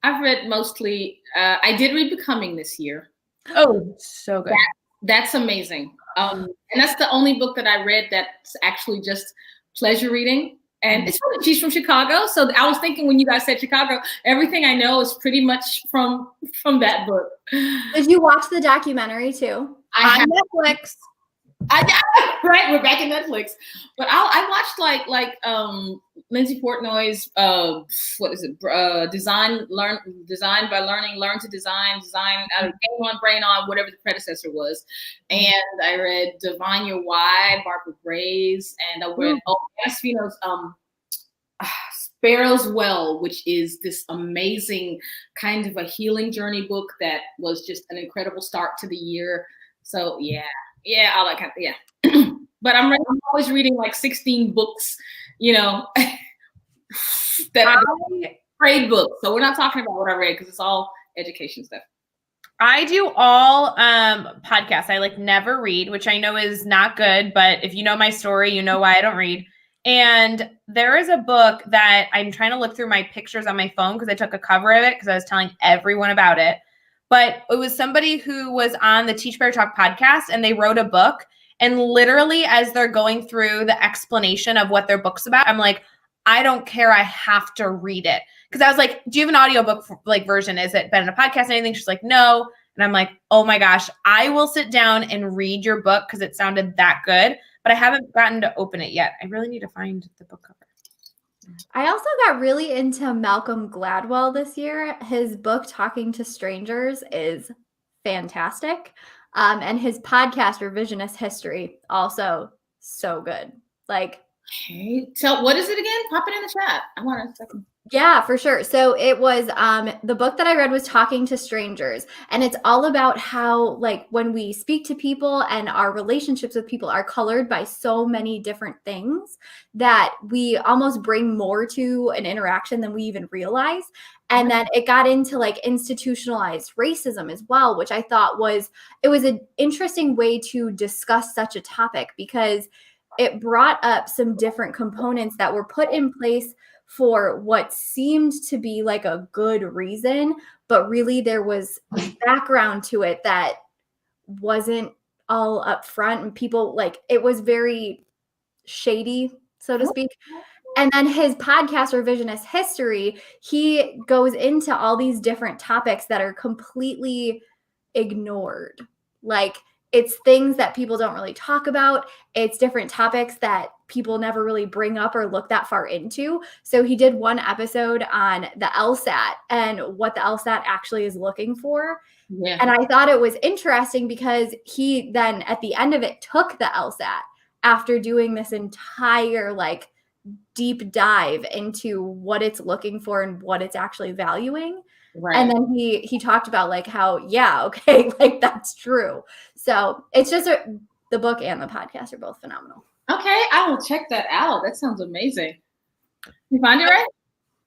I've read mostly, I did read Becoming this year. Oh, so good. That's amazing. And that's the only book that I read that's actually just pleasure reading. And it's funny, she's from Chicago. So I was thinking when you guys said Chicago, everything I know is pretty much from that book. Did you watch the documentary too? On Netflix. Right, we're back in Netflix. But I watched like Lindsay Portnoy's what is it? Learn by Learning, Learn to Design out of Game On, Brain On, whatever the predecessor was. And I read Divine Your Why, Barbara Gray's, and I read Spino's Sparrow's Well, which is this amazing kind of a healing journey book that was just an incredible start to the year. So yeah, all that kind of, but I'm always reading like 16 books, that are grade books. So we're not talking about what I read because it's all education stuff. I do all podcasts. I never read, which I know is not good, but if you know my story, you know why I don't read. And there is a book that I'm trying to look through my pictures on my phone because I took a cover of it because I was telling everyone about it. But it was somebody who was on the Teach Better Talk podcast and they wrote a book. And literally as they're going through the explanation of what their book's about, I'm like, I don't care. I have to read it. Because I was like, do you have an audiobook version? Is it better than a podcast or anything? She's like, no. And I'm like, oh my gosh, I will sit down and read your book because it sounded that good. But I haven't gotten to open it yet. I really need to find the book cover. I also got really into Malcolm Gladwell this year. His book, Talking to Strangers, is fantastic. And his podcast, Revisionist History, also so good. Okay. So what is it again? Pop it in the chat. I want to second. Yeah, for sure. So it was the book that I read was Talking to Strangers, and it's all about how when we speak to people and our relationships with people are colored by so many different things that we almost bring more to an interaction than we even realize. And then it got into institutionalized racism as well, which I thought was an interesting way to discuss such a topic because it brought up some different components that were put in place for what seemed to be a good reason, but really there was background to it that wasn't all up front, and people it was very shady, so to speak. And then his podcast, Revisionist History, he goes into all these different topics that are completely ignored. It's things that people don't really talk about. It's different topics that people never really bring up or look that far into. So he did one episode on the LSAT and what the LSAT actually is looking for. Yeah. And I thought it was interesting because he then at the end of it took the LSAT after doing this entire deep dive into what it's looking for and what it's actually valuing. Right. And then he talked about how, that's true. So it's just the book and the podcast are both phenomenal. Okay, I will check that out. That sounds amazing. You find it right?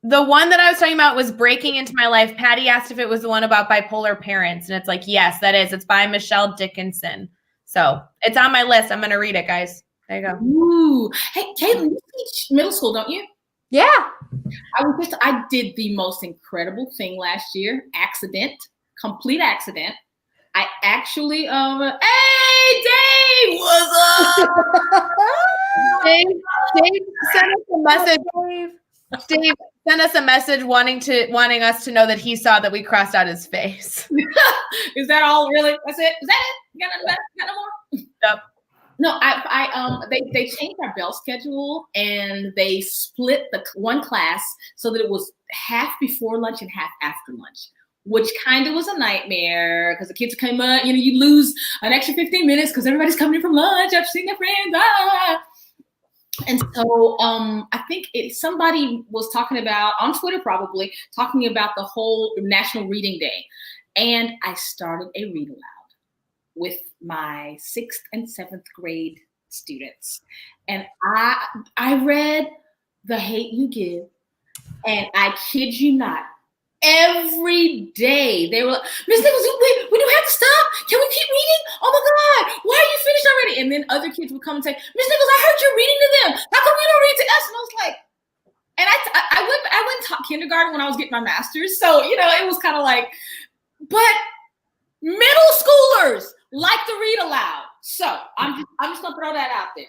The one that I was talking about was Breaking Into My Life. Patty asked if it was the one about bipolar parents. And it's like, yes, that is. It's by Michelle Dickinson. So it's on my list. I'm going to read it, guys. There you go. Ooh. Hey, Caitlin, you teach middle school, don't you? Yeah. I did the most incredible thing last year. Complete accident. I actually, hey, Dave, what's up? Dave sent us a message. Dave sent us a message wanting us to know that he saw that we crossed out his face. Is that all? Really? That's it? Is that it? You got no more? Yep. No, they changed our bell schedule and they split the one class so that it was half before lunch and half after lunch, which kind of was a nightmare because the kids came up, you lose an extra 15 minutes because everybody's coming in from lunch after seeing their friends. And so I think somebody was talking about, on Twitter probably, talking about the whole National Reading Day. And I started a read aloud with my 6th and 7th grade students. And I read The Hate You Give. And I kid you not, every day they were like, Miss Nichols, we do have to stop. Can we keep reading? Oh my God, why are you finished already? And then other kids would come and say, Miss Nichols, I heard you're reading to them. How come you don't read to us? And I was like, and I went and taught kindergarten when I was getting my master's. So, it was kind of like, but middle schoolers like to read aloud. So I'm just gonna throw that out there.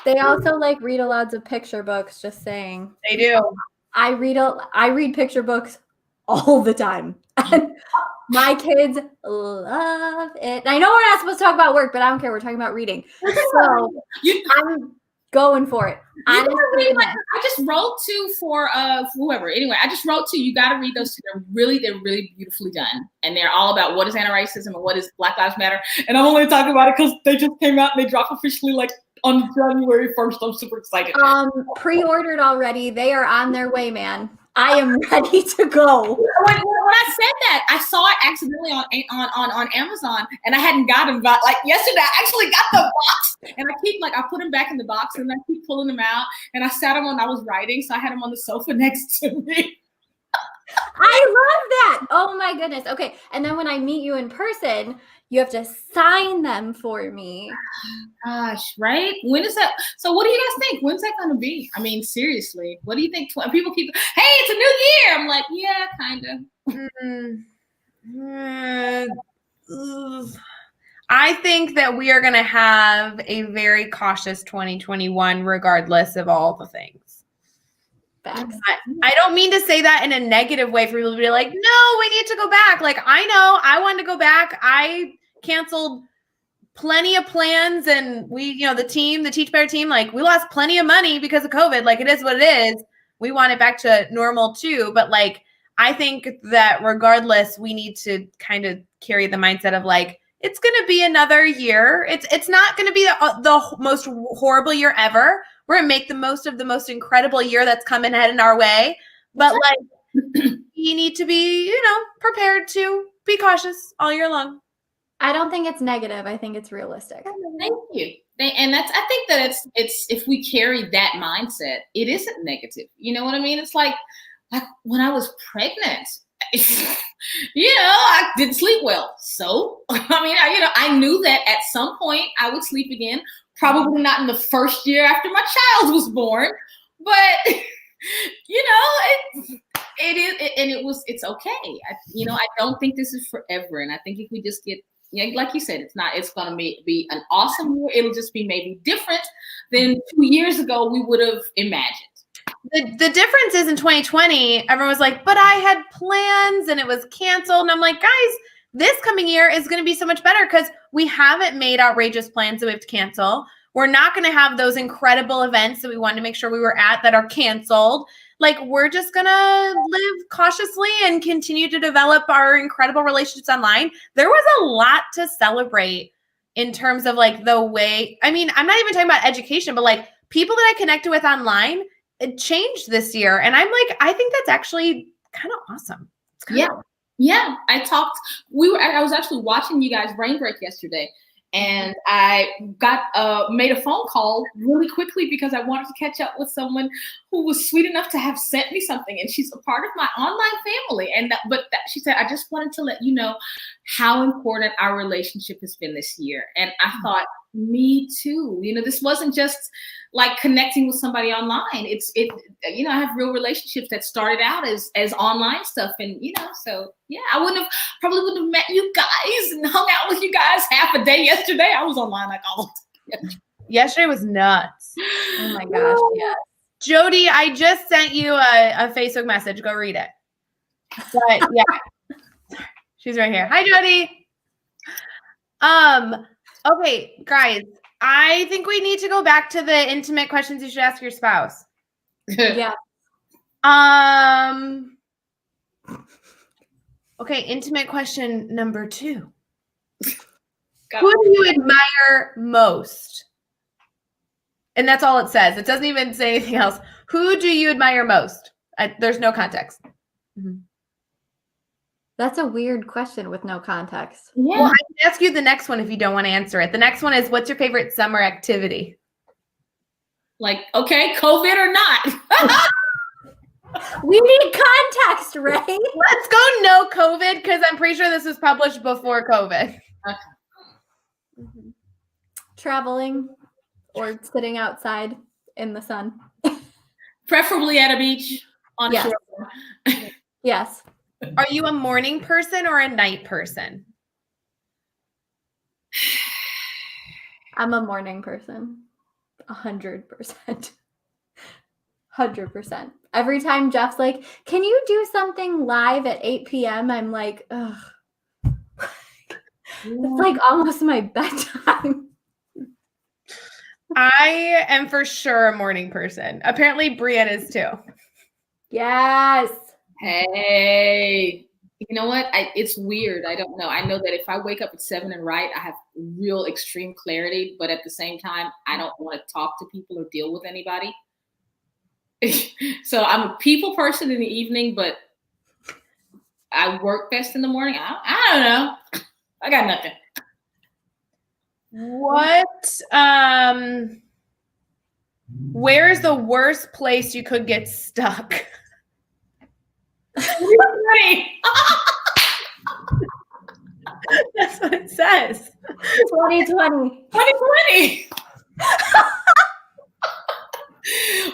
They also like read alouds of picture books, just saying. They do. I read picture books all the time. And my kids love it. I know we're not supposed to talk about work, but I don't care. We're talking about reading. So I'm going for it. I just wrote 2 for whoever. Anyway, I just wrote 2. You got to read those 2. They're really beautifully done. And they're all about what is anti-racism and what is Black Lives Matter. And I'm only talking about it because they just came out and they dropped officially like on January 1st. I'm super excited. Pre-ordered already. They are on their way, man. I am ready to go. When I said that, I saw it accidentally on Amazon, and I hadn't got them. But like yesterday, I actually got the box, and I put them back in the box, and I keep pulling them out. And I sat them when I was writing, so I had them on the sofa next to me. I love that. Oh my goodness. Okay, and then when I meet you in person, you have to sign them for me. Gosh, right? When is that? So what do you guys think? When's that going to be? I mean, seriously, what do you think? People keep, hey, it's a new year. I'm like, yeah, kind of. I think that we are going to have a very cautious 2021 regardless of all the things. I don't mean to say that in a negative way for people to be like, no, we need to go back. Like, I know I wanted to go back. I canceled plenty of plans, and we, the Teach Better team, like, we lost plenty of money because of COVID. Like, it is what it is. We want it back to normal too. But like, I think that regardless, we need to kind of carry the mindset of like, it's going to be another year. It's not going to be the most horrible year ever. We're going to make the most of the most incredible year that's coming heading our way. But like, you need to be, prepared to be cautious all year long. I don't think it's negative. I think it's realistic. Thank you. And I think that it's if we carry that mindset, it isn't negative. You know what I mean? It's like when I was pregnant, I didn't sleep well. So, I knew that at some point I would sleep again. Probably not in the first year after my child was born, but it's okay. I don't think this is forever. And I think if we just get, like you said, it's going to be an awesome year. It'll just be maybe different than 2 years ago we would have imagined. The difference is in 2020, everyone was like, but I had plans and it was canceled. And I'm like, guys, this coming year is going to be so much better because we haven't made outrageous plans that we have to cancel. We're not going to have those incredible events that we wanted to make sure we were at that are canceled. Like, we're just going to live cautiously and continue to develop our incredible relationships online. There was a lot to celebrate in terms of like the way, I'm not even talking about education, but like people that I connected with online, it changed this year. And I'm like, I think that's actually kind of awesome. Yeah. I was actually watching you guys Rain Break yesterday. And I made a phone call really quickly because I wanted to catch up with someone who was sweet enough to have sent me something, and she's a part of my online family. And she said, I just wanted to let you know how important our relationship has been this year. And I thought, me too. This wasn't just like connecting with somebody online. I have real relationships that started out as online stuff, and so yeah, I probably wouldn't have met you guys and hung out with you guys half a day yesterday. I was online like all the time. Yesterday was nuts. Oh my gosh, yeah. Jody, I just sent you a Facebook message. Go read it. But yeah, she's right here. Hi, Jody. Okay, guys, I think we need to go back to the intimate questions you should ask your spouse. Yeah. Okay, intimate question number 2. Who do you admire most? And that's all it says. It doesn't even say anything else. Who do you admire most? There's no context. Mm-hmm. That's a weird question with no context. Yeah. Well, I can ask you the next one if you don't want to answer it. The next one is, what's your favorite summer activity? Like, okay, COVID or not. We need context, right? Let's go no COVID, because I'm pretty sure this was published before COVID. Okay. Mm-hmm. Traveling or sitting outside in the sun. Preferably at a beach on Yes. shore. Yes. Are you a morning person or a night person? I'm a morning person. 100%. 100%. Every time Jeff's like, can you do something live at 8 p.m.? I'm like, ugh. It's like almost my bedtime. I am for sure a morning person. Apparently, Brienne is too. Yes. Hey, you know what? It's weird. I don't know. I know that if I wake up at 7 and write, I have real extreme clarity. But at the same time, I don't want to talk to people or deal with anybody. So I'm a people person in the evening, but I work best in the morning. I don't know. I got nothing. What? Where's the worst place you could get stuck? That's what it says. 2020. 2020.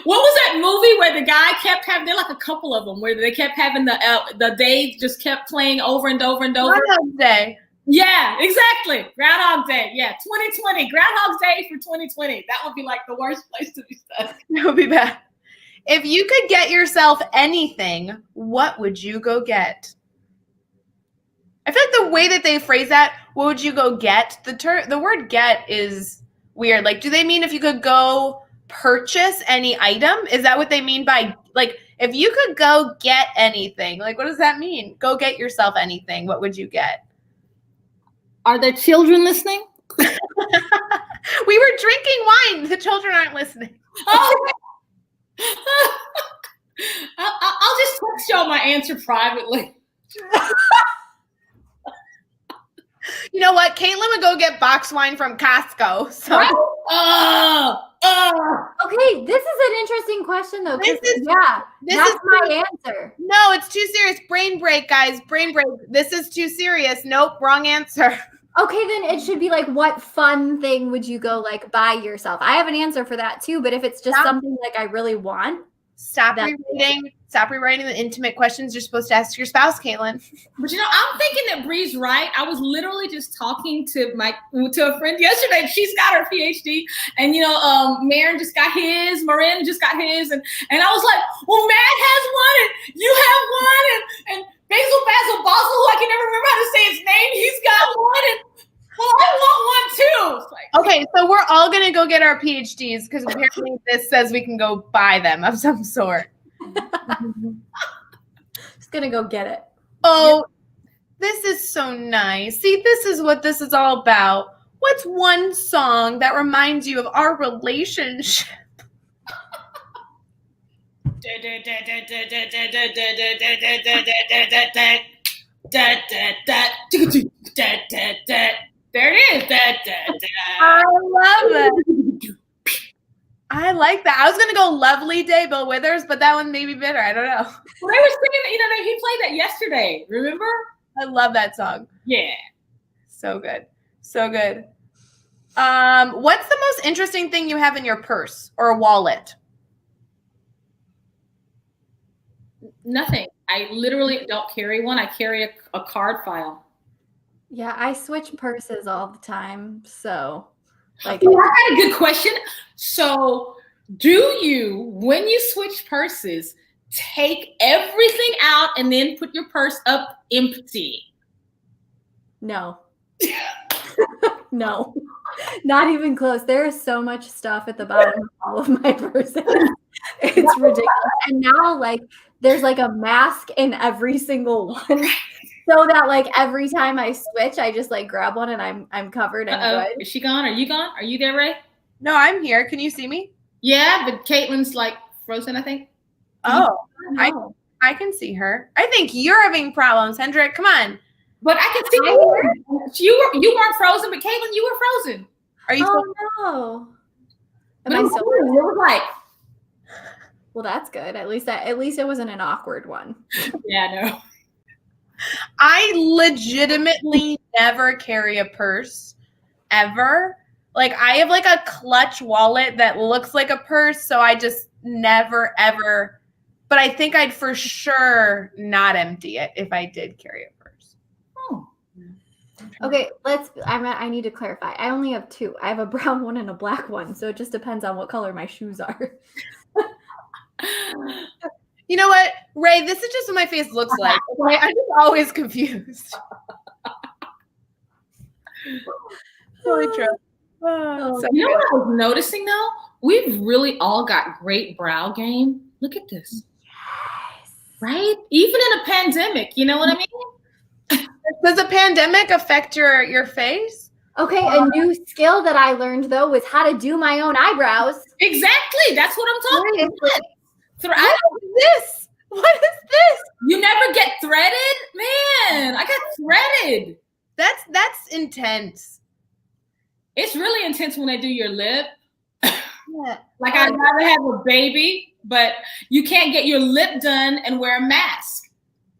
What was that movie where the guy kept having? There are like a couple of them where they kept having the days just kept playing over and over and over. Groundhog Day. Yeah, exactly. Groundhog Day. Yeah, 2020. Groundhog Day for 2020. That would be like the worst place to be stuck. That would be bad. If you could get yourself anything, what would you go get? I feel like the way that they phrase that, what would you go get? The word get is weird. Like, do they mean if you could go purchase any item? Is that what they mean by, like, if you could go get anything? Like, what does that mean? Go get yourself anything. What would you get? Are there children listening? We were drinking wine. The children aren't listening. Oh. I'll just text y'all my answer privately. You know what? Caitlin would go get box wine from Costco. So. Okay, this is an interesting question though. This is my answer. No, it's too serious. Brain break, guys. Brain break. This is too serious. Nope, wrong answer. Okay, then it should be like, what fun thing would you go like buy yourself? I have an answer for that too, but if it's just something like I really want. Stop rewriting the intimate questions you're supposed to ask your spouse, Caitlin. But I'm thinking that Bree's right. I was literally just talking to a friend yesterday. She's got her PhD, and Marin just got his, Marin just got his, and I was like, well, Matt has one, and you have one, and Basil Basel, who I can never remember how to say his name, he's got one, and well, I want one too. Okay, so we're all gonna go get our PhDs because apparently this says we can go buy them of some sort. Just gonna go get it. Oh, this is so nice. See, this is what this is all about. What's one song that reminds you of our relationship? There it is. I love it. I like that. I was gonna go Lovely Day, Bill Withers, but that one may be better. I don't know. Well, they were singing, he played that yesterday. Remember? I love that song. Yeah. So good. So good. What's the most interesting thing you have in your purse or wallet? Nothing. I literally don't carry one. I carry a card file. Yeah, I switch purses all the time. So, like, I got a good question. So, do you, when you switch purses, take everything out and then put your purse up empty? no. No, not even close. There is so much stuff at the bottom of all of my purses. It's ridiculous. And now, like, there's like a mask in every single one, so that like every time I switch, I just like grab one and I'm covered and good. Is she gone? Are you gone? Are you there, Ray? No, I'm here. Can you see me? Yeah, but Caitlin's like frozen, I think. Oh, No. I can see her. I think you're having problems, Hendrik. Come on. But I can see you weren't frozen, but Caitlin, you were frozen. Are you? Oh no. Am It I was still? weird. It was like, Well, that's good. At least it wasn't an awkward one. yeah, no. I legitimately never carry a purse ever. Like I have like a clutch wallet that looks like a purse, so I just never ever. But I think I'd for sure not empty it if I did carry a purse. Oh. Okay, I need to clarify. I only have two. I have a brown one and a black one, so it just depends on what color my shoes are. You know what, Ray? This is just what my face looks like. Okay? I'm just always confused. Totally true. Oh, so You know what I was noticing though? We've really all got great brow game. Look at this. Yes. Right? Even in a pandemic, you know what I mean? Does the pandemic affect your face? Okay, a new skill that I learned though was how to do my own eyebrows. Exactly. That's what I'm talking about. What is this? What is this? You never get threaded? Man, I got threaded. That's intense. It's really intense when they do your lip. Yeah. Like I'd rather have a baby, but you can't get your lip done and wear a mask.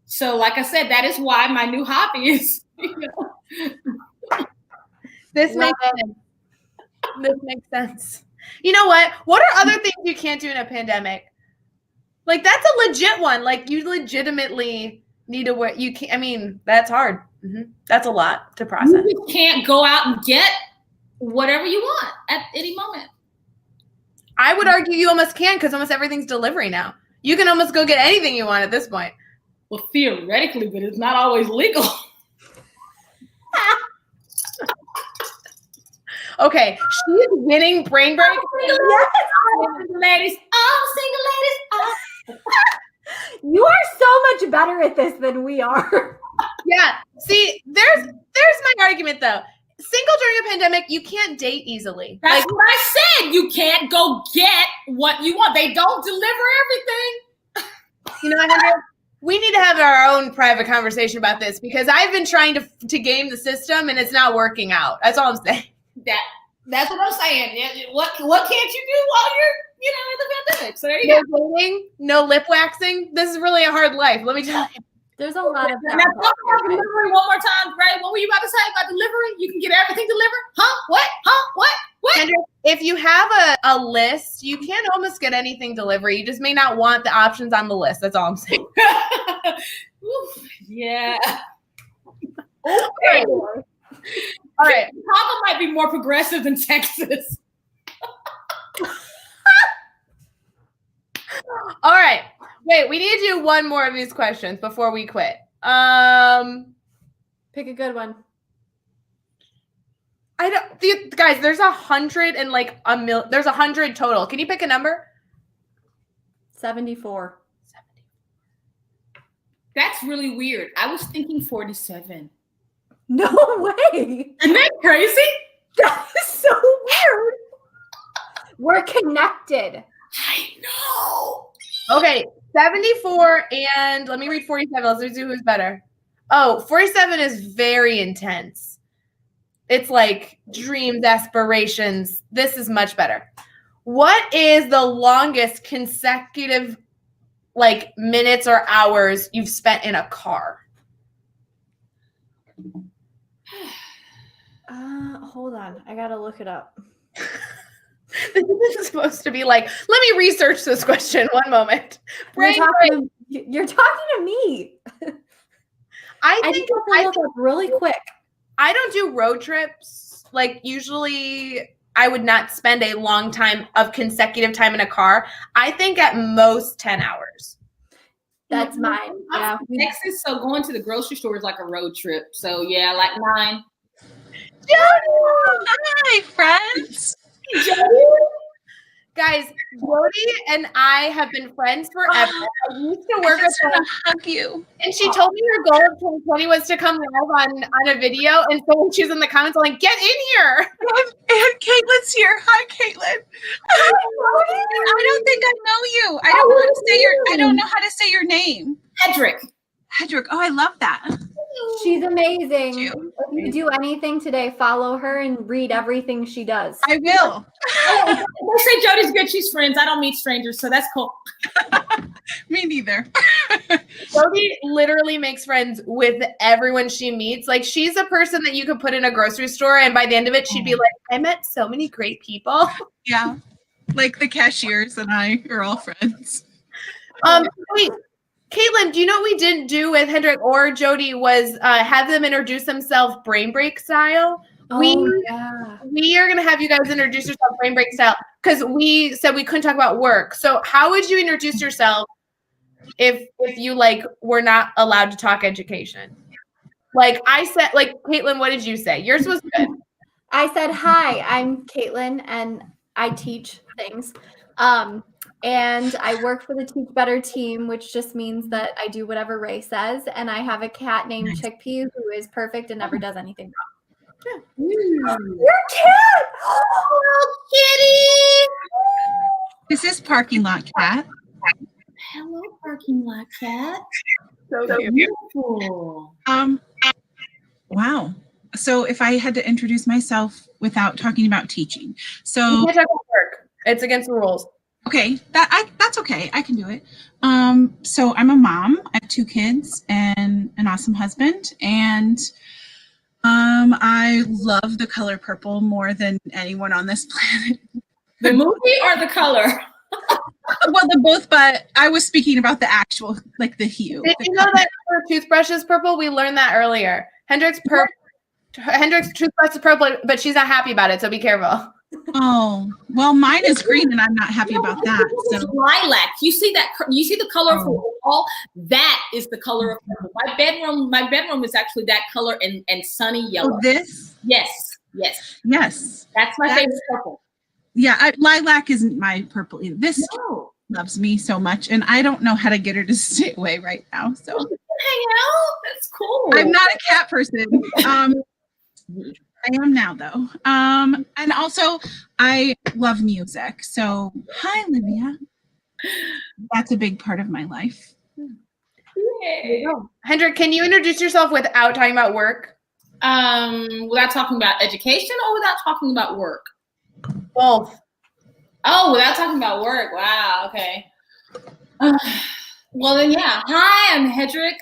So like I said, that is why my new hobby is, This makes sense. This makes sense. You know what? What are other things you can't do in a pandemic? Like that's a legit one. Like you legitimately need to wear. You can't. I mean, that's hard. Mm-hmm. That's a lot to process. You just can't go out and get whatever you want at any moment. I would argue you almost can because almost everything's delivery now. You can almost go get anything you want at this point. Well, theoretically, but it's not always legal. Okay, she's winning brain break. Yes. Single ladies. Oh, single ladies. Oh. You are so much better at this than we are. Yeah. See, there's my argument though. Single during a pandemic, you can't date easily. That's Like, what I said. You can't go get what you want. They don't deliver everything. you know, Hendrik, we need to have our own private conversation about this because I've been trying to game the system and it's not working out. That's all I'm saying. That's what I'm saying. What can't you do while you're in the pandemic? So there you go. No dating, no lip waxing. This is really a hard life. Let me tell you. There's a lot of Now, talk about delivery one more time, Ray. What were you about to say about delivery? You can get everything delivered? Huh? What? Huh? What? Hendrik, if you have a list, you can almost get anything delivery. You just may not want the options on the list. That's all I'm saying. Oof, yeah. Okay. All right. Chicago might be more progressive than Texas. All right. Wait, we need to do one more of these questions before we quit. Pick a good one. Guys, there's 100 and like there's 100 total. Can you pick a number? 74. That's really weird. I was thinking 47. No way. Isn't that crazy? That is so weird. We're connected. I know. Okay, 74 and let me read 47. Let's do who's better. Oh, 47 is very intense. It's like dreams, aspirations. This is much better. What is the longest consecutive like minutes or hours you've spent in a car? Hold on. I gotta look it up. This is supposed to be like, let me research this question. One moment. You're talking to me. I I think just have to look up really quick. I don't do road trips. Like usually I would not spend a long time of consecutive time in a car. I think at most 10 hours. That's mine. Yeah. Texas, so going to the grocery store is like a road trip. So yeah, like 9. Hi, friends. Guys, Jody and I have been friends forever. I used to work with her. Hug you. And she told me her goal of 2020 was to come live on a video. And so when she's in the comments, I'm like, get in here. And Caitlin's here. Hi, Caitlin. I don't think I know you. I don't know how to say I don't know how to say your name. Hedrick. Hedrick. Oh, I love that. She's amazing. You. If you do anything today, follow her and read everything she does. I will. They say Jody's good. She's friends. I don't meet strangers, so that's cool. Me neither. Jody literally makes friends with everyone she meets. Like she's a person that you could put in a grocery store, and by the end of it, she'd be like, I met so many great people. Yeah. Like the cashiers and I are all friends. Wait. Caitlin, do you know what we didn't do with Hendrik or Jody was have them introduce themselves brain break style? We are going to have you guys introduce yourself brain break style because we said we couldn't talk about work. So how would you introduce yourself if you like were not allowed to talk education? Like I said, like Caitlin, what did you say? Yours was good. I said, hi, I'm Caitlin and I teach things. And I work for the Teach Better team, which just means that I do whatever Ray says. And I have a cat named Chickpea who is perfect and never does anything wrong. Yeah. Your cat! Oh, kitty! This is Parking Lot Cat. Hello, parking lot cat. So beautiful. Wow. So if I had to introduce myself without talking about teaching. So you can't talk about work. It's against the rules. Okay, that's okay. I can do it. So I'm a mom. I have 2 kids and an awesome husband, and I love the color purple more than anyone on this planet. The movie or the color? Well, the both, but I was speaking about the actual, like the hue. Did you know that her toothbrush is purple? We learned that earlier. Hendrik's toothbrush is purple, but she's not happy about it, so be careful. Oh, well, mine is green, and I'm not happy about that. So lilac. You see that? You see the color of the wall? That is the color of purple. My bedroom is actually that color and sunny yellow. Oh, this? Yes. That's my favorite purple. Yeah, lilac isn't my purple either. This loves me so much, and I don't know how to get her to stay away right now. So hang out. That's cool. I'm not a cat person. I am now, though. And also, I love music. So, hi, Livia. That's a big part of my life. Yeah. Hendrik, can you introduce yourself without talking about work? Without talking about education or without talking about work? Both. Oh, without talking about work. Wow. Okay. Well then, yeah. Hi, I'm Hedrick.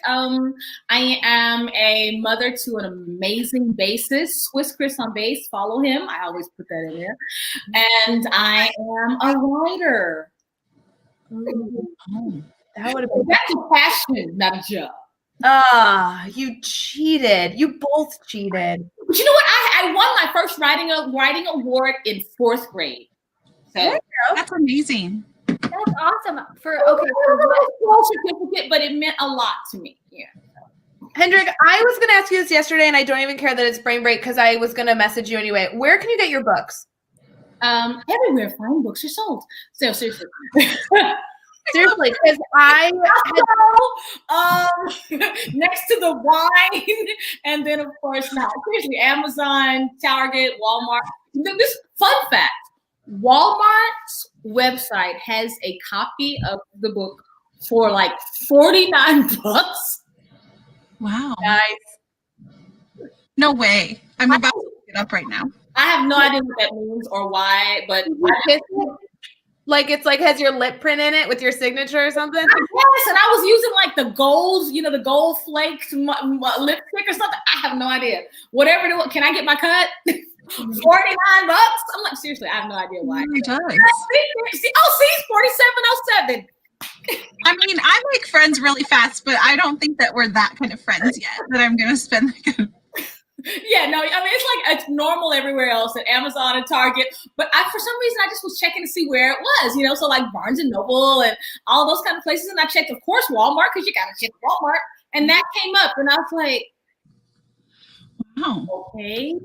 I am a mother to an amazing bassist, Swiss Chris on bass. Follow him. I always put that in there. And I am a writer. That would have been. That's a passion, not a job. You cheated. You both cheated. But you know what? I won my first writing award in 4th grade. So that's amazing. That's awesome. It was a small certificate, but it meant a lot to me. Yeah. Hendrik, I was going to ask you this yesterday, and I don't even care that it's brain break because I was going to message you anyway. Where can you get your books? Everywhere fine books are sold. So seriously. Seriously, because I next to the wine, and then of course now seriously, Amazon, Target, Walmart. This fun fact: Walmart's website has a copy of the book for like $49. Wow! Nice. No way! I'm about to it up right now. I have no idea what that means or why, but like it's like has your lip print in it with your signature or something? Yes, and I was using like the gold, the gold flakes lipstick or something. I have no idea. Whatever it was, can I get my cut? $49. I'm like, seriously, I have no idea why. It does. See, it's 4707. I mean, I make friends really fast, but I don't think that we're that kind of friends yet. That I'm gonna spend like a Yeah, no, I mean it's normal everywhere else at Amazon and Target, but for some reason I just was checking to see where it was, so like Barnes and Noble and all those kind of places, and I checked, of course, Walmart, because you gotta check Walmart, and that came up, and I was like, wow, okay,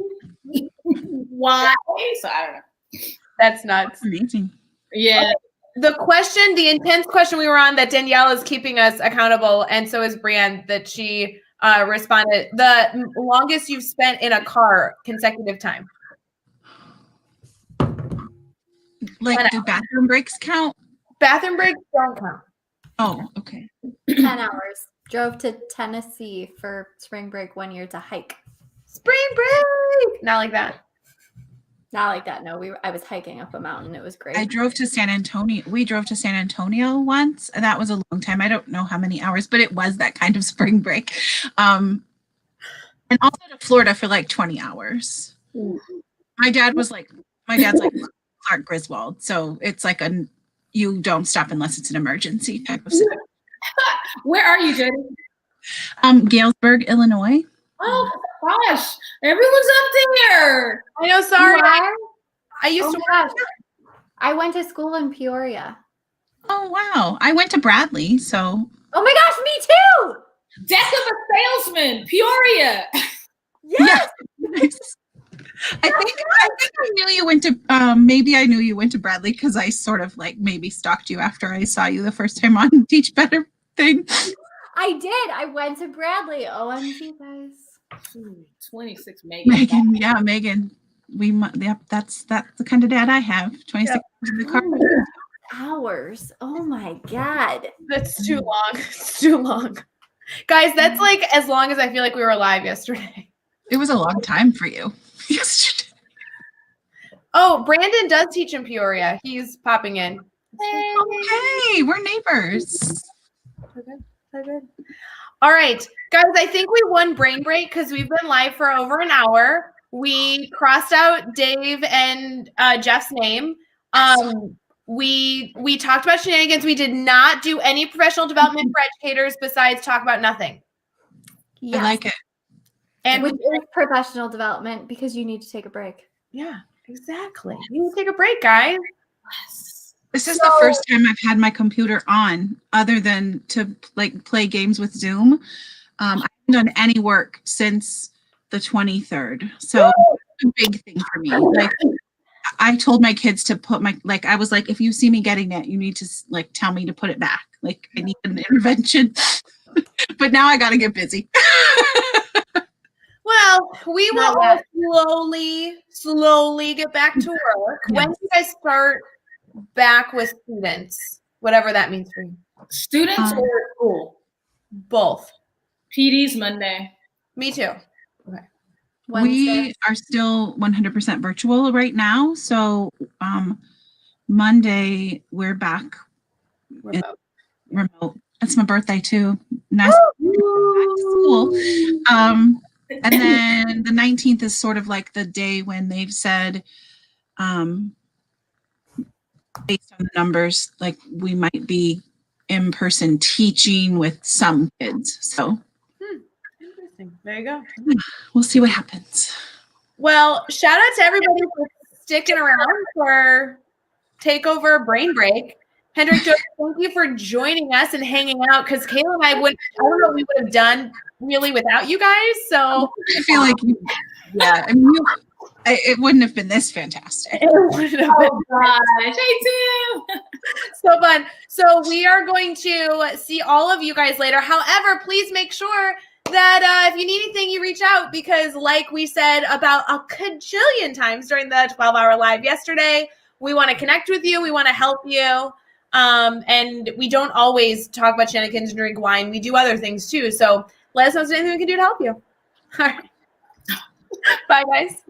why? So I don't know. That's nuts. Amazing. Yeah. The intense question we were on that Danielle is keeping us accountable, and so is Brienne, that she responded, the longest you've spent in a car consecutive time. Like, do bathroom breaks count? Bathroom breaks don't count. Oh, okay. 10 hours. Drove to Tennessee for spring break 1 year to hike. Spring break! Not like that. Not like that. No, I was hiking up a mountain. It was great. I drove to San Antonio. We drove to San Antonio once, and that was a long time. I don't know how many hours, but it was that kind of spring break. And also to Florida for like 20 hours. My dad's like Clark Griswold, so it's like you don't stop unless it's an emergency type of situation. Where are you, Jenny? Galesburg, Illinois. Oh gosh, everyone's up there. I know, sorry. I used Oh to my gosh. I went to school in Peoria. Oh wow, I went to Bradley, so. Oh my gosh, me too. Death of a Salesman, Peoria. Yes. I think I knew you went to maybe I knew you went to Bradley because I sort of like maybe stalked you after I saw you the first time on Teach Better thing. I did. I went to Bradley. OMG, guys. 26 Megan. Megan, yeah, Megan. That's the kind of dad I have. 26 in the car. Hours. Oh my God. That's too long. It's too long. Guys, that's like as long as I feel like we were alive yesterday. It was a long time for you. Yesterday. Oh, Brandon does teach in Peoria. He's popping in. Hey, we're neighbors. So good. So good. All right, guys, I think we won brain break because we've been live for over an hour. We crossed out Dave and Jeff's name. We talked about shenanigans. We did not do any professional development for educators besides talk about nothing. Yes. I like it. And which is professional development because you need to take a break. Yeah, exactly. You need to take a break, guys. This is the first time I've had my computer on other than to like play games with Zoom. I haven't done any work since the 23rd. So it's a big thing for me. Like I told my kids to put I was like, if you see me getting it, you need to like tell me to put it back. Like I need an intervention. But now I got to get busy. Well, we will all slowly get back to work. Yes. When do you guys start back with students? Whatever that means for you. Students or school? Both. PD's Monday. Me too. Okay. We are still 100% virtual right now. So Monday we're back remote. That's my birthday too. Nice back to school. And then the 19th is sort of like the day when they've said, based on the numbers, like we might be in-person teaching with some kids. So interesting. There you go. We'll see what happens. Well, shout out to everybody for sticking around for Takeover Brain Break. Hendrik, thank you for joining us and hanging out because Kayla and I don't know what we would have done really without you guys. So I feel like, it wouldn't have been this fantastic. It wouldn't have been. Gosh, me too. So fun. So we are going to see all of you guys later. However, please make sure that if you need anything, you reach out because like we said about a cajillion times during the 12-hour live yesterday, we want to connect with you. We want to help you. And we don't always talk about shenanigans and drink wine. We do other things too. So let us know if there's anything we can do to help you. All right. Bye, guys.